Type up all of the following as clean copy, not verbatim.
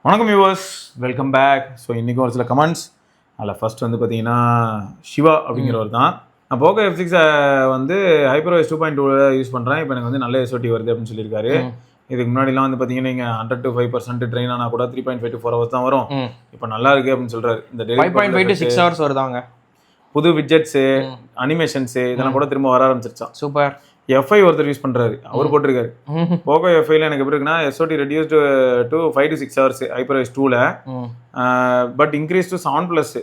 வணக்கம் viewers, welcome back. So இன்றைக்கும் ஒரு சில கமெண்ட்ஸ். அதில் ஃபர்ஸ்ட் வந்து பார்த்தீங்கன்னா சிவா அப்படிங்கிறவர் தான். நான் போக்கோ F6 வந்து HyperOS 2.2 யூஸ் பண்ணுறேன். இப்போ எனக்கு வந்து நல்ல SOT வருது அப்படின்னு சொல்லியிருக்காரு. இதுக்கு முன்னாடிலாம் வந்து பார்த்தீங்கன்னா நீங்கள் 100 to 5% ட்ரெயின் ஆனால் கூட 3.5 to 4 hours தான் வரும். இப்போ நல்லா இருக்கு அப்படின்னு சொல்கிறாரு. இந்த 5.5 to 6 hours வருதாங்க. புது விட்ஜெட்ஸு, அனிமேஷன்ஸு இதெல்லாம் கூட திரும்ப வர ஆரம்பிச்சிருச்சான். சூப்பர். FI ஒருத்தர் யூஸ் பண்ணுறாரு, அவர் போட்டிருக்காரு. போக்கோ FIல எனக்கு எப்படி இருக்குன்னா SOT reduced to 5 to 6 hours HyperOS 2ல, but increase to 7+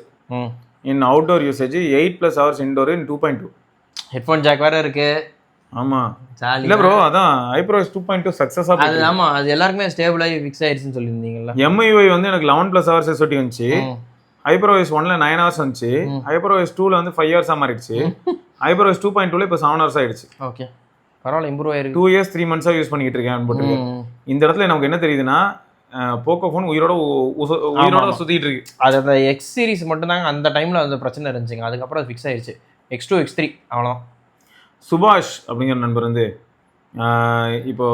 in outdoor usage, 8+ hours indoor in 2.2. Headphone jack வேற இருக்கு. ஆமாம் இல்லை ப்ரோ, அதான் HyperOS 2.2 சக்ஸஸாக. அது ஆமாம், அது எல்லாருக்குமே ஸ்டேபிளாகி ஃபிக்ஸ் ஆயிடுச்சுன்னு சொல்லியிருந்தீங்கல்ல. MIUI வந்து எனக்கு 11+ hours SOT வந்துச்சு. HyperOS 1ல 9 hours வந்துச்சு. HyperOS 2ல வந்து 5 hours மாறிடுச்சு. HyperOS 2.2ல இப்போ 7 hours ஆயிடுச்சு. ஓகே, பரவாயில்ல, இம்ப்ரூவ் ஆயிருக்கு. 2 years 3 months யூஸ் பண்ணிக்கிட்டு இருக்கேன் போட்டுருக்கேன். இந்த இடத்துல நமக்கு என்ன தெரியுதுன்னா, போக்கோ ஃபோன் உயிரோட சுத்திட்டு இருக்கு. அது அந்த எக்ஸ் சீரிஸ் மட்டும் தாங்க அந்த டைம்ல அந்த பிரச்சனை இருந்துச்சுங்க. அதுக்கப்புறம் அது ஃபிக்ஸ் ஆயிடுச்சு. X2 X3 அவ்வளோ. சுபாஷ் அப்படிங்கிற நண்பர் வந்து இப்போ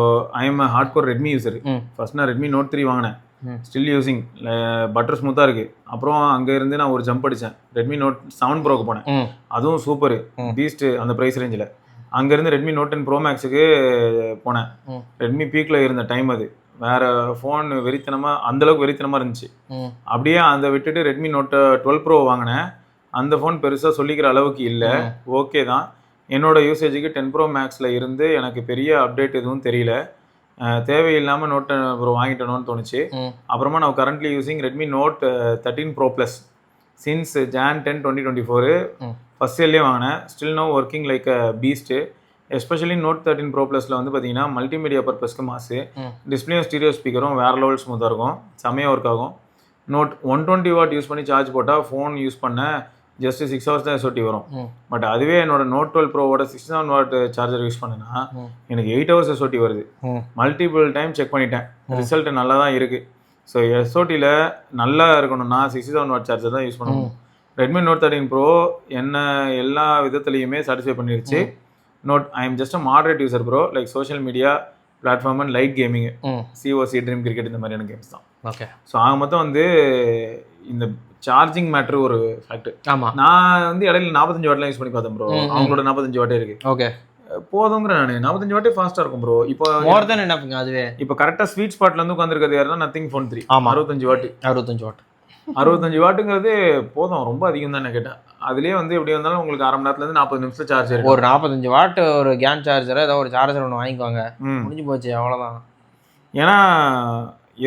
I am hard core Redmi user. First நான் ரெட்மி நோட் 3 வாங்கினேன். ஸ்டில் யூஸிங், பட்டர் ஸ்மூத்தாக இருக்குது. அப்புறம் அங்கே இருந்து நான் ஒரு ஜம்ப் அடித்தேன், ரெட்மி நோட் 7 ப்ரோக்கு போனேன். அதுவும் சூப்பரு, பீஸ்ட்டு அந்த ப்ரைஸ் ரேஞ்சில். அங்கேருந்து ரெட்மி நோட் 10 ப்ரோ மேக்ஸுக்கு போனேன். ரெட்மி பீக்கில் இருந்த டைம் அது. வேறு ஃபோன் வெறித்தனமாக, அந்தளவுக்கு வெறித்தனமாக இருந்துச்சு. அப்படியே அந்த விட்டுட்டு ரெட்மி நோட் 12 ப்ரோ வாங்கினேன். அந்த ஃபோன் பெருசாக சொல்லிக்கிற அளவுக்கு இல்லை, ஓகே தான். என்னோடய யூசேஜுக்கு 10 ப்ரோ மேக்ஸில் இருந்து எனக்கு பெரிய அப்டேட் எதுவும் தெரியல. தேவையில்லாமல் நோட் ப்ரோ வாங்கிட்டணும்னு தோணுச்சு. அப்புறமா நான் currently using Redmi Note 13 Pro Plus since Jan 10, 2024 first இயர்லேயே வாங்கினேன். Still no working like a beast. Especially Note 13 Pro ப்ளஸில் வந்து பார்த்தீங்கன்னா மல்டிமீடியா பர்பஸ்க்கு மாசு, டிஸ்பிளேயும் ஸ்டீரியோ ஸ்பீக்கரும் வேறு லெவல் ஸ்மூத்தாக இருக்கும், செம்மையாக ஒர்க் ஆகும். நோட் 120 வாட் யூஸ் பண்ணி சார்ஜ் போட்டால் ஃபோன் யூஸ் பண்ண ஜஸ்ட் 6 hours தான் SOT வரும். பட் அதுவே என்னோட நோட் 12 ப்ரோவோட 67 வாட் சார்ஜர் யூஸ் பண்ணேன்னா எனக்கு 8 hours SOT வருது. மல்டிபிள் டைம் செக் பண்ணிட்டேன், ரிசல்ட் நல்லா தான் இருக்குது. ஸோ SOTயில் நல்லா இருக்கணும்னா 67 வாட் சார்ஜர் தான் யூஸ் பண்ணணும். ரெட்மி நோட் 13 ப்ரோ என்ன எல்லா விதத்துலையுமே சாட்டிஸ்ஃபை பண்ணிருச்சு. I am just a moderate user bro, like social media platform and light gaming, COC, dream cricket இந்த மாதிரியான கேம்ஸ் தான். ஓகே. ஸோ ஆக மொத்தம் வந்து இந்த சார்ஜிங் மேட்ரு ஒரு ஃபேக்ட். ஆமாம், நான் வந்து இடையில 45 வாட்லாம் யூஸ் பண்ணி பார்த்தேன் ப்ரோ. அவங்களோட 45 வாட்டே இருக்கு. ஓகே, போதுங்கிற நான் 45 வாட்டே ஃபாஸ்ட்டாக இருக்கும் ப்ரோ. இப்போ மோர் தென் என்னப்புங்க அதுவே. இப்போ கரெக்டாக ஸ்வீட் ஸ்பாட்ல வந்து உட்காந்துருக்கிறது யாருன்னா நத்திங் ஃபோன் 3. ஆமாம், 65 வாட். 65 வாட்டுங்கிறது போதும், ரொம்ப அதிகம் தான் கேட்டேன். அதுலேயே வந்து எப்படி வந்தாலும் உங்களுக்கு அரை மணி நேரத்துலேருந்து 40 நிமிஷம் சார்ஜ் இருக்கும். ஒரு 45 வாட் ஒரு கேன் சார்ஜர், ஏதோ ஒரு சார்ஜர் ஒன்று வாங்கிக்குவாங்க, முடிஞ்சு போச்சு, அவ்வளோதான். ஏன்னா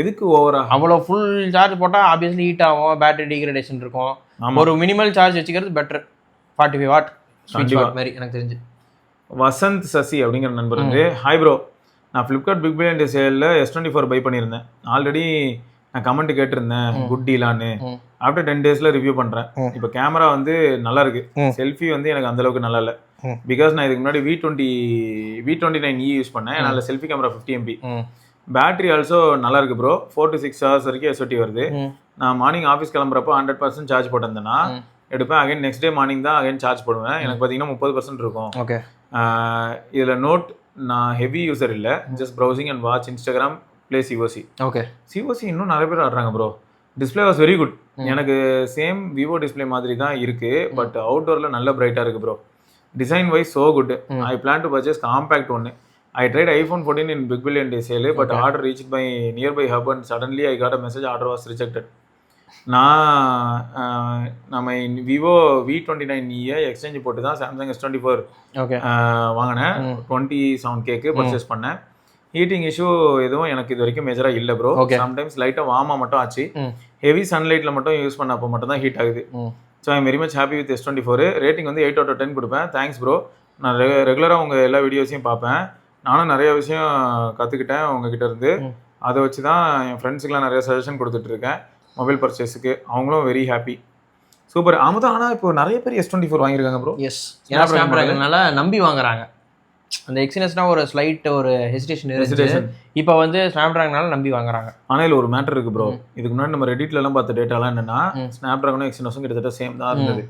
எதுக்கு ஓவரா அவ்வளோ ஃபுல் சார்ஜ் போட்டால் ஆப்வியஸ்லி ஹீட் ஆகும், பேட்டரி டிகிரேடேஷன் இருக்கும். ஒரு மினிமல் சார்ஜ் வச்சுக்கிறது பெட்டர். 45 வாட் மாதிரி எனக்கு தெரிஞ்சு. வசந்த் சசி அப்படிங்கிற நண்பர் வந்து, ஹாய் ப்ரோ, நான் ஃப்ளிப்கார்ட் பிக் பில்லியன் டே சேலில் S24 பை பண்ணியிருந்தேன். ஆல்ரெடி நான் கமெண்ட் கேட்டிருந்தேன் குட் டீலான்னு. ஆஃப்டர் 10 days ரிவ்யூ பண்ணுறேன். இப்போ கேமரா வந்து நல்லா இருக்கு, செல்ஃபி வந்து எனக்கு அந்தளவுக்கு நல்லா இல்லை. பிகாஸ் நான் இதுக்கு முன்னாடி V29e யூஸ் பண்ணேன். என்னால் selfie camera 50 MP. Battery also நல்லா இருக்கு ப்ரோ, 4 to 6 hours வரைக்கும் SOT வருது. நான் மார்னிங் ஆஃபீஸ் கிளம்புறப்போ 100% சார்ஜ் போட்டிருந்தேன்னா எடுப்பேன். அகைன் நெக்ஸ்ட் டே மார்னிங் தான் அகைன் சார்ஜ் போடுவேன். எனக்கு பார்த்தீங்கன்னா 30% இருக்கும். ஓகே. இதில் நோட் நான் ஹெவி யூசர் இல்லை, just browsing and watch Instagram, play COC. Okay. COC இன்னும் நிறைய பேர் ஆடுறாங்க bro. Display was very good. எனக்கு சேம் விவோ டிஸ்பிளே மாதிரி தான் இருக்குது, பட் அவுட்டோரில் நல்ல பிரைட்டாக இருக்குது bro. Design wise so good. I plan to purchase compact ஒன்று. I tried iPhone 14 in Big Billion Day sale, but order reached my nearby hub and suddenly I got a message order was rejected. நம்ம Vivo V29e exchange போட்டு தான் Samsung S24 வாங்கினேன். 27K purchase பண்ணேன். Heating issue எதுவும் எனக்கு இது வரைக்கும் மேஜராக இல்லை ப்ரோ. சம்டைம்ஸ் லைட்டாக வார்மாக மட்டும் ஆச்சு. ஹெவி சன்லைட்டில் மட்டும் யூஸ் பண்ண அப்போ மட்டும் தான் ஹீட் ஆகுது. So I am very much happy with S24. Rating வந்து 8 out of 10 கொடுப்பேன். Thanks bro. நான் ரெகுலராக உங்கள் எல்லா வீடியோஸையும் பார்ப்பேன். நானும் நிறைய விஷயம் கற்றுக்கிட்டேன் உங்ககிட்ட இருந்து. அதை வச்சு தான் என் ஃப்ரெண்ட்ஸுக்கெலாம் நிறைய சஜஷன் கொடுத்துட்ருக்கேன் மொபைல் பர்ச்சேஸுக்கு. அவங்களும் வெரி ஹாப்பி. சூப்பர். ஆமாம், ஆனால் இப்போ நிறைய பேர் S24 வாங்கியிருக்காங்க ப்ரோ. எஸ், ஏன்னா ஸ்னாப்ட்ராகனால நம்பி வாங்குறாங்க. அந்த எக்ஸினஸ்னா ஒரு ஸ்லைட் ஒரு ஹெசிடேஷன். இப்போ வந்து ஸ்னாப்ட்ராகனால நம்பி வாங்குறாங்க. ஆனால் இதில் ஒரு மேட்டர் இருக்குது ப்ரோ. இதுக்கு முன்னாடி நம்ம ரெடிட்லலாம் பார்த்த டேட்டாலாம் என்னென்னா ஸ்னாப்ட்ராகனும் எக்ஸினஸும் கிட்டத்தட்ட சேம் தான் இருந்தது.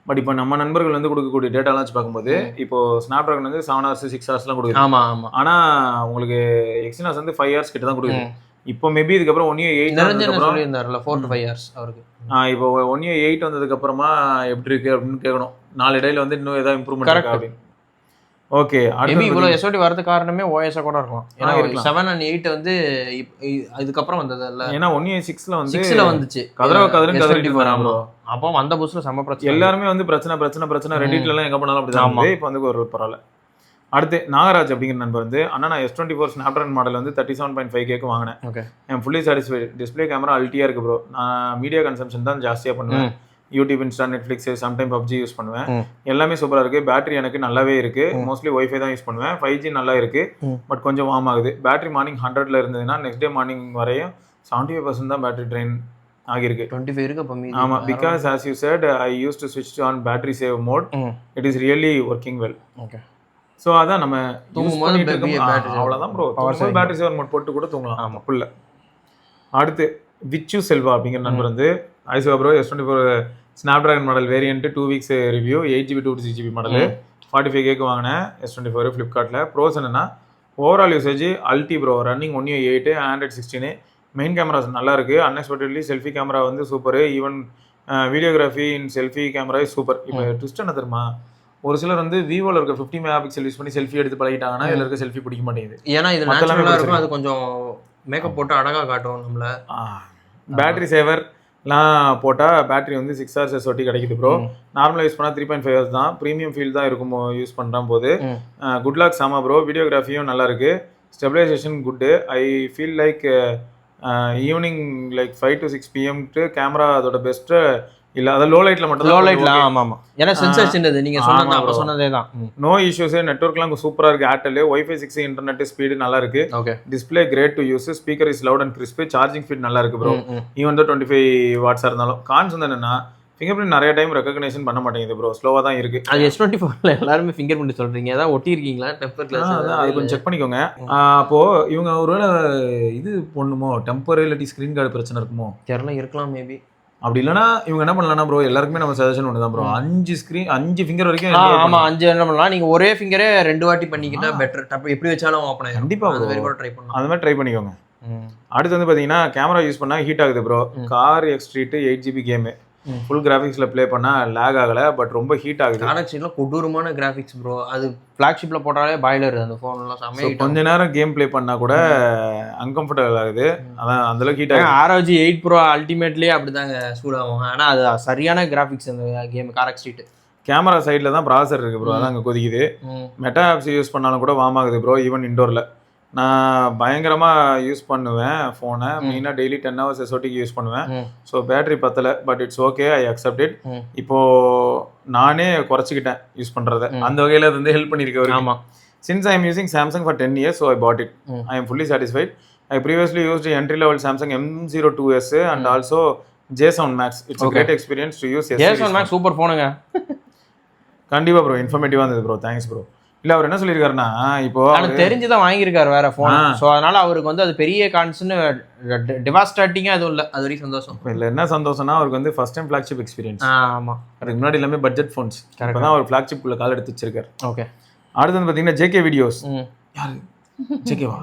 பட் இப்போ நம்ம நண்பர்கள் வந்து கொடுக்கக்கூடிய டேட்டாலாம் வச்சு பார்க்கும்போது இப்போ ஸ்னாப்ட்ராகன் வந்து 7 hours 6 hours கொடுக்குது. ஆமாம். ஆனால் உங்களுக்கு எக்ஸினாஸ் வந்து 5 hours கிட்ட தான் கொடுக்குது. இப்போ மேபி இதுக்கப்புறம் 1 year 8 நிரஞ்சன் சொல்லியிருந்தாருல 4 to 5 years அவருக்கு. இப்போ 1 year 8 வந்ததுக்கு அப்புறமா எப்படி இருக்கு அப்படின்னு கேட்கணும். நாளடைவில் வந்து இன்னும் ஏதாவது இம்ப்ரூவ்மெண்ட் இருக்கா அப்படின்னு. ஓகே, மேபி இவ்வளோ எஸ்ஓடி வரது காரணமே ஓஎஸ்ஸா கூட இருக்கலாம். ஏன்னா 7 and 8 வந்து இதுக்கப்புறம் வந்தது இல்ல. ஏன்னா 1 year 6ல வந்து 6ல வந்துச்சு. கதறிட்டு வராங்க. அப்போ அந்த புஸ்ல செம்ம பிரச்சனை. எல்லாருமே வந்து பிரச்சனை ரெடிட்ல எல்லாம் எங்க போனாலும் அப்படிதான் இருந்தது. இப்போ வந்து ஒரு பரவாயில்ல. அடுத்து நாகராஜ் அப்படிங்கிற நண்பர் வந்து அண்ணா நான் S24 ஸ்னாப்டிராகன் மாடல் வந்து 37.5K வாங்கினேன். ஓகே, என் ஃபுல்லி சாட்டிஸ்ஃபைடு. டிஸ்பிளே கேமரா அல்ட்டியா இருக்கு ப்ரோ. நான் மீடியா கன்சம்ஷன் தான் ஜாஸ்தியா பண்ணுவேன். YouTube, Insta, Netflix, sometime PUBG use பண்ணுவேன். எல்லாமே சூப்பராக இருக்குது. பேட்டரி எனக்கு நல்லாவே இருக்குது. மோஸ்ட்லி ஒய்ஃபை தான் யூஸ் பண்ணுவேன். 5G நல்லா இருக்குது. பட் கொஞ்சம் வார்ம் ஆகுது. பேட்டரி மார்னிங் 100ல் இருந்ததுன்னா நெக்ஸ்ட் டே மார்னிங் வரையும் 75% தான் பேட்டரி ட்ரெயின் ஆகியிருக்கு. 25 இருக்கு அப்போ மீதி. ஆமாம், because as you said I use to ஸ்விட்ச் on battery save mode. It is really working well. Okay, so அதான் நம்ம அவ்வளோதான் ப்ரோ. பேட்டரி சேவர் மோட் போட்டு கூட தூங்கலாம். ஆமாம், ஃபுல்ல. அடுத்து விச்சு செல்வா அப்படிங்கிற நண்பர் வந்து ஐசிவா pro S24 Snapdragon model variant 2 weeks review 8GB 256GB model 45K வாங்கினேன் S24 ஃப்ளிப்கார்ட்டில். ப்ரோஸ் என்னன்னா ஓவரால் யூசேஜ் அல்டி pro, running 1 year 8, Android 16. Main cameras நல்லா இருக்கு. அன்எக்ஸ்பெக்டட்லி செல்ஃபி கேமரா வந்து super. Even videography in selfie camera super. இப்போ twist என்ன தெரியுமா, ஒரு சிலர் வந்து விவோல இருக்க 50 MP யூஸ் பண்ணி செல்ஃபி எடுத்து பழகிட்டாங்கன்னா இதில் இருக்க செல்ஃி பிடிக்க மாட்டேங்குது. ஏன்னா இது நேச்சுரலா இருக்கும். அது கொஞ்சம் மேக்கப் போட்டு அழகா காட்டும் நம்மள. பேட்டரி சேவர்லாம் போட்டால் பேட்டரி வந்து 6 hours SOT கிடைக்குது ப்ரோ. நார்மலாக யூஸ் பண்ணால் 3.5 hours தான். ப்ரீமியம் ஃபீல் தான் இருக்கும் யூஸ் பண்ணுற போது. குட் லாக் சாமா ப்ரோ. வீடியோகிராஃபியும் நல்லா இருக்கு. Stabilization good. I feel like evening like 5 to 6 PM camera அதோட பெஸ்ட்டு இல்ல அத லோ லைட்ல மட்டும் லோ லைட்ல. ஆமா ஆமா, ஏன்னா சென்சார் சின்னது. நீங்க சொன்னது அப்ப சொன்னதே தான். No issues. நெட்வொர்க்லாம் சூப்பரா இருக்கு. ஏர்டெல் Wi-Fi 6 இன்டர்நெட் ஸ்பீடு நல்லா இருக்கு. Okay, display great to use. Speaker is loud and crispy. Charging speed நல்லா இருக்கு ப்ரோ. ஈவன் தோ 25 watts இருந்தாலும். கான்ஸ் வந்து என்னன்னா ஃபிங்கர் பிரிண்ட் நிறைய டைம் ரெகக்னிஷன் பண்ண மாட்டேங்குது ப்ரோ. ஸ்லோவா தான் இருக்கு. அது S24ல எல்லாரும் ஃபிங்கர் பிரிண்ட் சொல்றீங்க. ஏதாவது ஒட்டி இருக்கீங்களா டெம்பர் கிளாஸ்? அது கொஞ்சம் செக் பண்ணிக்கோங்க. அப்போ இவங்க ஒருவேளை இது பண்ணுமோ, டெம்பரரிட்டி ஸ்கிரீன் கார்டு பிரச்சனை இருக்குமோ தெரியல, இருக்கலாம் மேபி. அப்படி இல்லைன்னா இவங்க என்ன பண்ணலாம் ப்ரோ, எல்லாருக்குமே நம்ம சஜஷன் ஒன்று தான் ப்ரோ. 5 ஃபிங்கர் வரைக்கும். ஆமா, 5 என்ன பண்ணலாம். நீங்க ஒரே ஃபிங்கரே 2 வாட்டி பண்ணிக்கிட்டா பெட்டர். எப்படி வச்சாலும் ஓப்பன் ஆகும். கண்டிப்பா அது வேற கூட ட்ரை பண்ணலாம். அது மாதிரி ட்ரை பண்ணிக்கோங்க. அடுத்து வந்து பாத்தீங்கன்னா கேமரா யூஸ் பண்ணா ஹீட் ஆகுது bro. Car X-Street 8GB game full கிராஃபிக்ஸ்ல ப்ளே பண்ணா லேக் ஆகல, பட் ரொம்ப ஹீட் ஆகுது. கார் கொடூரமான கிராஃபிக்ஸ் ப்ரோ. அது ஃபிளாக்ஷிப்ல போட்டாலே பாய்லர் அந்த ஃபோன்லாம் செமையா. கொஞ்ச நேரம் கேம் ப்ளே பண்ணா கூட அன்கம்ஃபர்டபிள் ஆகுது. அதான் அந்த அளவுக்கு ஹீட் ஆகுது. ROG 8 Pro அல்டிமேட்லயே அப்படிதாங்க சூடாகும். ஆனா அது சரியான கிராஃபிக்ஸ் அந்த கேம் கார் X-Street. கேமரா சைடில் தான் ப்ராசர் இருக்கு ப்ரோ, அதான் அங்கே கொதிக்குது. மெட்டா ஆப்ஸ் யூஸ் பண்ணாலும் கூட வார்ம் ஆகுது ப்ரோ. ஈவன் இண்டோரில் நான் பயங்கரமாக யூஸ் பண்ணுவேன் ஃபோனை. மெயினாக டெய்லி 10 hours SOTக்கு யூஸ் பண்ணுவேன். ஸோ பேட்டரி பத்தலை, but it's okay, I accept it. இப்போது நானே குறைச்சிக்கிட்டேன் யூஸ் பண்ணுறதை. அந்த வகையில் அது வந்து ஹெல்ப் பண்ணியிருக்கேன். ஆமாம், since I am using Samsung for 10 years, so I bought it. I am fully satisfied. I previously used entry level Samsung M02s and also J7 Max. It's great experience to use. J7 Max super ஃபோனுங்க. கண்டிப்பாக bro, இன்ஃபர்மேட்டிவாக இருந்தது bro. Thanks bro. இல்லை அவர் என்ன சொல்லியிருக்காருன்னா, இப்போ எனக்கு தெரிஞ்சுதான் வாங்கியிருக்காரு வேற ஃபோன். ஸோ அதனால அவருக்கு வந்து அது பெரிய கான்ஸ்னு டிவாஸ்டேட்டிங்காக எதுவும் இல்லை. அது வரைக்கும் சந்தோஷம். இல்லை என்ன சந்தோஷம்னா அவருக்கு வந்து ஃபர்ஸ்ட் டைம் ஃபிளாக்ஷிப் எக்ஸ்பீரியன்ஸ். ஆமாம், அதுக்கு முன்னாடி எல்லாமே பட்ஜெட் ஃபோன்ஸ். இப்போ தான் அவர் ஃபிளாக்ஷிப் உள்ள கால் எடுத்து வச்சிருக்காரு. ஓகே. அடுத்து வந்து பார்த்தீங்கன்னா JK வீடியோஸ். யாரு JKவா?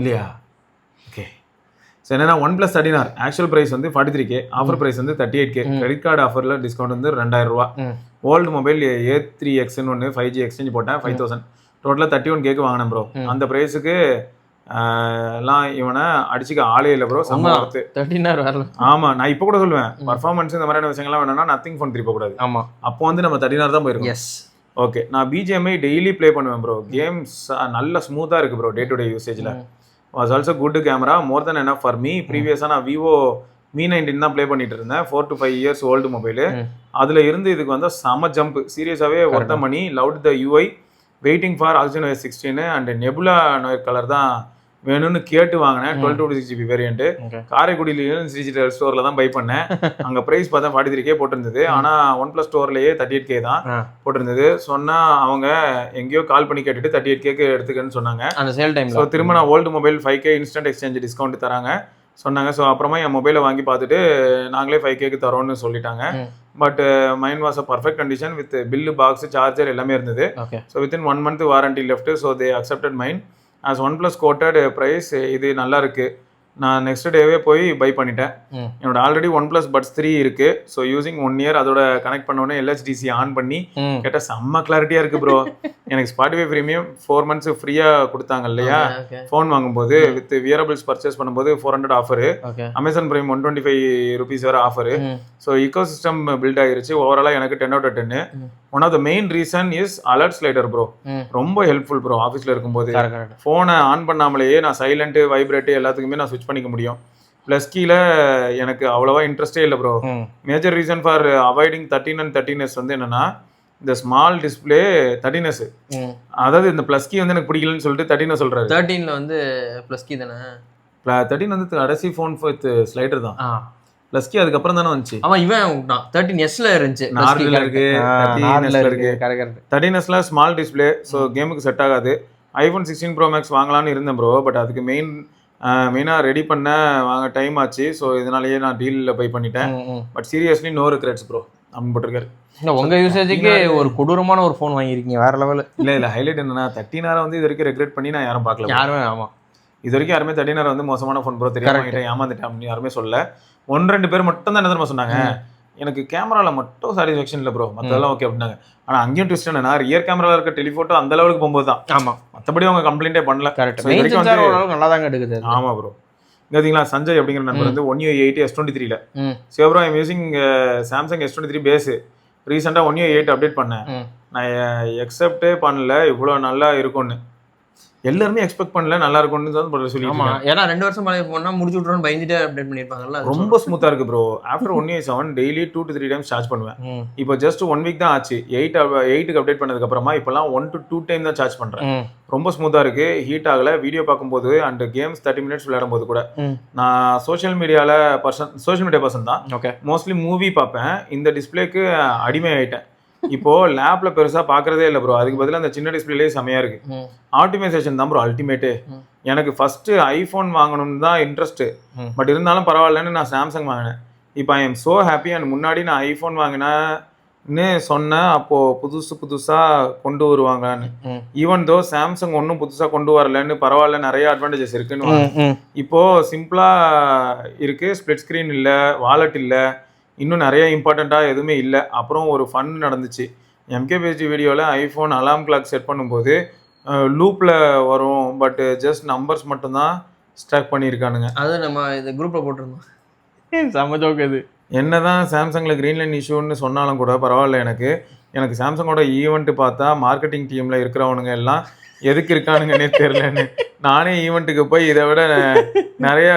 இல்லையா? ஓகே. ஸோ என்னன்னா OnePlus 13R ஆக்சுவல் ப்ரைஸ் வந்து 43K, ஆஃபர் ப்ரைஸ் வந்து 38K. கிரெடிட் கார்டு ஆஃபரில் டிஸ்கவுண்ட் வந்து 2000 ரூபா. ஓல்டு மொபைல் A3Xன்னு ஒன்று 5G எக்ஸ்சேஞ்ச் போட்டேன் 5000. டோட்டலாக 31Kக்கு வாங்கினேன் ப்ரோ. அந்த ப்ரைஸுக்கு எல்லாம் இவனை அடிச்சுக்க ஆளே இல்லை ப்ரோ. செம்ம ஒர்த்து. 13R வரல. ஆமாம், நான் இப்போ கூட சொல்லுவேன் பர்ஃபார்மன்ஸ் இந்த மாதிரியான விஷயங்கள்லாம் வேணும்னா நத்திங் ஃபோன் திருப்பக்கூடாது. ஆமாம், அப்போ வந்து நம்ம 13R தான் போயிருக்கோம். எஸ். ஓகே, நான் BGMI டெய்லி ப்ளே பண்ணுவேன் ப்ரோ. கேம்ஸ் நல்ல ஸ்மூத்தாக இருக்குது ப்ரோ. டே டு டே யூசேஜில் was also good camera, more than enough for me. ப்ரீவியஸாக நான் விவோ Mi19 தான் ப்ளே பண்ணிட்டு இருந்தேன். 4 to 5 years ஓல்டு மொபைலு. அதில் இருந்து இதுக்கு வந்து செம ஜம்ப். சீரியஸாகவே ஒர்த்த money. Loved the UI. Waiting for Oxygen OS 16 and Nebula Noir colour தான் வேணும்னு கேட்டு வாங்கினேன். 12 to 6GB வேரியன்ட்டு. காரைக்குடியிலையும் டிஜிட்டல் ஸ்டோரில் தான் பை பண்ணேன். அங்கே ப்ரைஸ் பார்த்தா 43K போட்டிருந்தது. ஆனால் OnePlus ஸ்டோர்லேயே 38K தான் போட்டிருந்தது. சொன்னால் அவங்க எங்கேயோ கால் பண்ணி கேட்டுட்டு 38Kக்கு எடுத்துக்கன்னு சொன்னாங்க. அந்த சேல் டைம். ஸோ திரும்ப நான் old mobile 5K instant exchange discount தராங்க சொன்னாங்க. ஸோ அப்புறமா என் மொபைலை வாங்கி பார்த்துட்டு நாங்களே 5Kக்கு தரோன்னு சொல்லிட்டாங்க. But mine was a perfect condition with bill, box, charger எல்லாமே இருந்தது. So within 1 month warranty left. So they accepted mine as OnePlus quoted price. இது நல்லா இருக்கு. நான் நெக்ஸ்ட் டேவே போய் பை பண்ணிட்டேன். என்னோட ஆல்ரெடி OnePlus Buds 3 இருக்கு. ஸோ யூசிங் 1 இயர் அதோட கனெக்ட் பண்ணோடனே LHDC ஆன் பண்ணி கேட்டால் செம்ம கிளாரிட்டியாக இருக்கு ப்ரோ. எனக்கு Spotify ப்ரீமியம் 4 months ஃப்ரீயாக கொடுத்தாங்க இல்லையா ஃபோன் வாங்கும்போது, வித் வியரபிள்ஸ் பர்ச்சேஸ் பண்ணும்போது 400 ஆஃபரு, Amazon Prime 125 rupees வேறு offer. So ecosystem built ஆகிருச்சு. ஓவராலாக எனக்கு 10 out of 10. One of the main reason is alert slider bro. ரொம்ப ஹெல்ப்ஃபுல் ப்ரோ. ஆஃபீஸில் இருக்கும்போது ஃபோனை ஆன் பண்ணாமலேயே நான் சைலண்ட்டு வைப்ரேட்டு எல்லாத்துக்குமே நான் ஸ்விட்ச் பண்ணிக்க முடியும். ப்ளஸ் கீழே எனக்கு அவ்வளோவா இன்ட்ரெஸ்டே இல்லை bro. Major reason for avoiding 13 and 13s வந்து என்னன்னா, இந்த ஸ்மால் டிஸ்பிளே 13s, அதாவது இந்த ப்ளஸ் கீ வந்து எனக்கு பிடிக்கலன்னு சொல்லிட்டு 13 சொல்றாரு. 13ல வந்து ப்ளஸ் கீ தானே. 13 வந்து கடைசி ஃபோன் வித் ஸ்லைடர் தான். ப்ளஸ் கீ அதுக்கப்புறம் தானே வந்துச்சு. ஆமா, இவன் 13sல இருந்துச்சு. நார்மல்ல இருக்கு, 13sல இருக்கு. 13sல ஸ்மால் டிஸ்பிளே, ஸோ கேமுக்கு செட் ஆகாது. iPhone 16 Pro Max வாங்கலாம்னு இருந்தேன் ப்ரோ. பட் அதுக்கு மெயினாக ரெடி பண்ண வாங்க டைம் ஆச்சு. ஸோ இதனாலேயே நான் டீலில் பை பண்ணிட்டேன். But seriously no regrets bro. நம்ம போட்டிருக்காரு. உங்க யூசேஜுக்கு ஒரு கொடூரமான ஒரு ஃபோன் வாங்கியிருக்கீங்க, வேற லெவல். இல்லை ஹைலைட் என்னன்னா 13 வந்து இது வரைக்கும் ரெக்ரெட் பண்ணி நான் யாரும் பார்க்கல. யாருமே ஆமாம், இது வரைக்கும் யாருமே 13 வந்து மோசமான ஃபோன் ப்ரோ, தெரியாம ஏமாந்துட்டேன் அப்படின்னு யாருமே சொல்ல. 1-2 பேர் மட்டும் தான் என்ன தெரியுமா சொன்னாங்க, எனக்கு கேமராவில் மட்டும் சாட்டிஸ்ஃபேக்ஷன் இல்லை ப்ரோ, மற்றதெல்லாம் ஓகே அப்படின்னாங்க. ஆனால் அங்கேயும் ட்விஸ்ட் என்னன்னா, ரியர் கேமராவில் இருக்க டெலிஃபோட்டோ அந்த லெவலுக்கு போகும்போது தான். ஆமாம், மற்றபடி அவங்க கம்ப்ளைண்டே பண்ணல. கரெக்ட், நல்லா தாங்க எடுக்குது. ஆமாம் ப்ரோ. பார்த்தீங்களா, சஞ்சய் அப்படிங்கிற நண்பர் வந்து 1UI 8 S23ல. So bro I'm using Samsung S23 base. ரீசெண்டாக 1UI 8 அப்டேட் பண்ணேன். நான் எக்ஸப்டே பண்ணல இவ்வளோ நல்லா இருக்கும்னு. எல்லாருமே எக்ஸ்பெக்ட் பண்ணல நல்லா இருக்கும்னு தான் சொல்லி. ஆமா, ஏன்னா 2 வருஷம் மேலே போனால் முடிச்சு விட்றோன்னு பயந்துட்டு அப்டேட் பண்ணியிருப்பாங்கல்ல. ரொம்ப ஸ்மூத்தாக இருக்குது bro. After 1UI 7 daily 2 to 3 times charge பண்ணுவேன். இப்போ ஜஸ்ட் 1 week தான் ஆச்சு 8க்கு அப்டேட் பண்ணதுக்கப்புறமா. இப்போலாம் 1 to 2 time தான் சார்ஜ் பண்ணுறேன். ரொம்ப ஸ்மூத்தாக இருக்குது, ஹீட் ஆகலை. வீடியோ பார்க்கும்போது அண்ட் கேம்ஸ் 30 minutes விளையாடும் போது கூட. நான் சோஷியல் மீடியா பர்சன் தான். ஓகே, மோஸ்ட்லி மூவி பார்ப்பேன். இந்த டிஸ்பிளேக்கு அடிமை ஆகிட்டேன். இப்போ லேப்ல பெருசா பாக்குறதே இல்லை ப்ரோ. அதுக்கு பதிலாக அந்த சின்ன டிஸ்பிளேலே செமையா இருக்கு. ஆப்டிமைசேஷன் தான் ப்ரோ அல்டிமேட்டு. எனக்கு ஃபர்ஸ்ட் ஐஃபோன் வாங்கணும்னு தான் இன்ட்ரெஸ்ட். பட் இருந்தாலும் பரவாயில்லன்னு நான் சாம்சங் வாங்கினேன். இப்போ I am so happy. And முன்னாடி நான் ஐஃபோன் வாங்கினேன்னு சொன்னேன், அப்போ புதுசா கொண்டு வருவாங்கன்னு. ஈவன் தோ சாம்சங் ஒன்றும் புதுசா கொண்டு வரலன்னு, பரவாயில்ல நிறைய அட்வான்டேஜஸ் இருக்குன்னு. இப்போ சிம்பிளா இருக்கு, ஸ்பிளிட் ஸ்கிரீன் இல்லை, வாலெட் இல்லை, இன்னும் நிறைய இம்பார்ட்டண்ட்டாக எதுவுமே இல்லை. அப்புறம் ஒரு ஃபன் நடந்துச்சு. MKBHD வீடியோவில் ஐஃபோன் அலாம் கிளாக் செட் பண்ணும்போது லூப்பில் வரும், பட் ஜஸ்ட் நம்பர்ஸ் மட்டும்தான் ஸ்டாக் பண்ணியிருக்கானுங்க. அது நம்ம இந்த குரூப்பில் போட்டிருந்தோம். செம்ம ஜோக் இது. என்ன தான் சாம்சங்கில் க்ரீன் லைன் இஷ்யூன்னு சொன்னாலும் கூட பரவாயில்ல. எனக்கு சாம்சங்கோட ஈவெண்ட்டு பார்த்தா மார்க்கெட்டிங் டீமில் இருக்கிறவனுங்க எல்லாம் எதுக்கு இருக்கானுங்கன்னே தெரியலன்னு. நானே ஈவெண்ட்டுக்கு போய் இதை விட நிறைய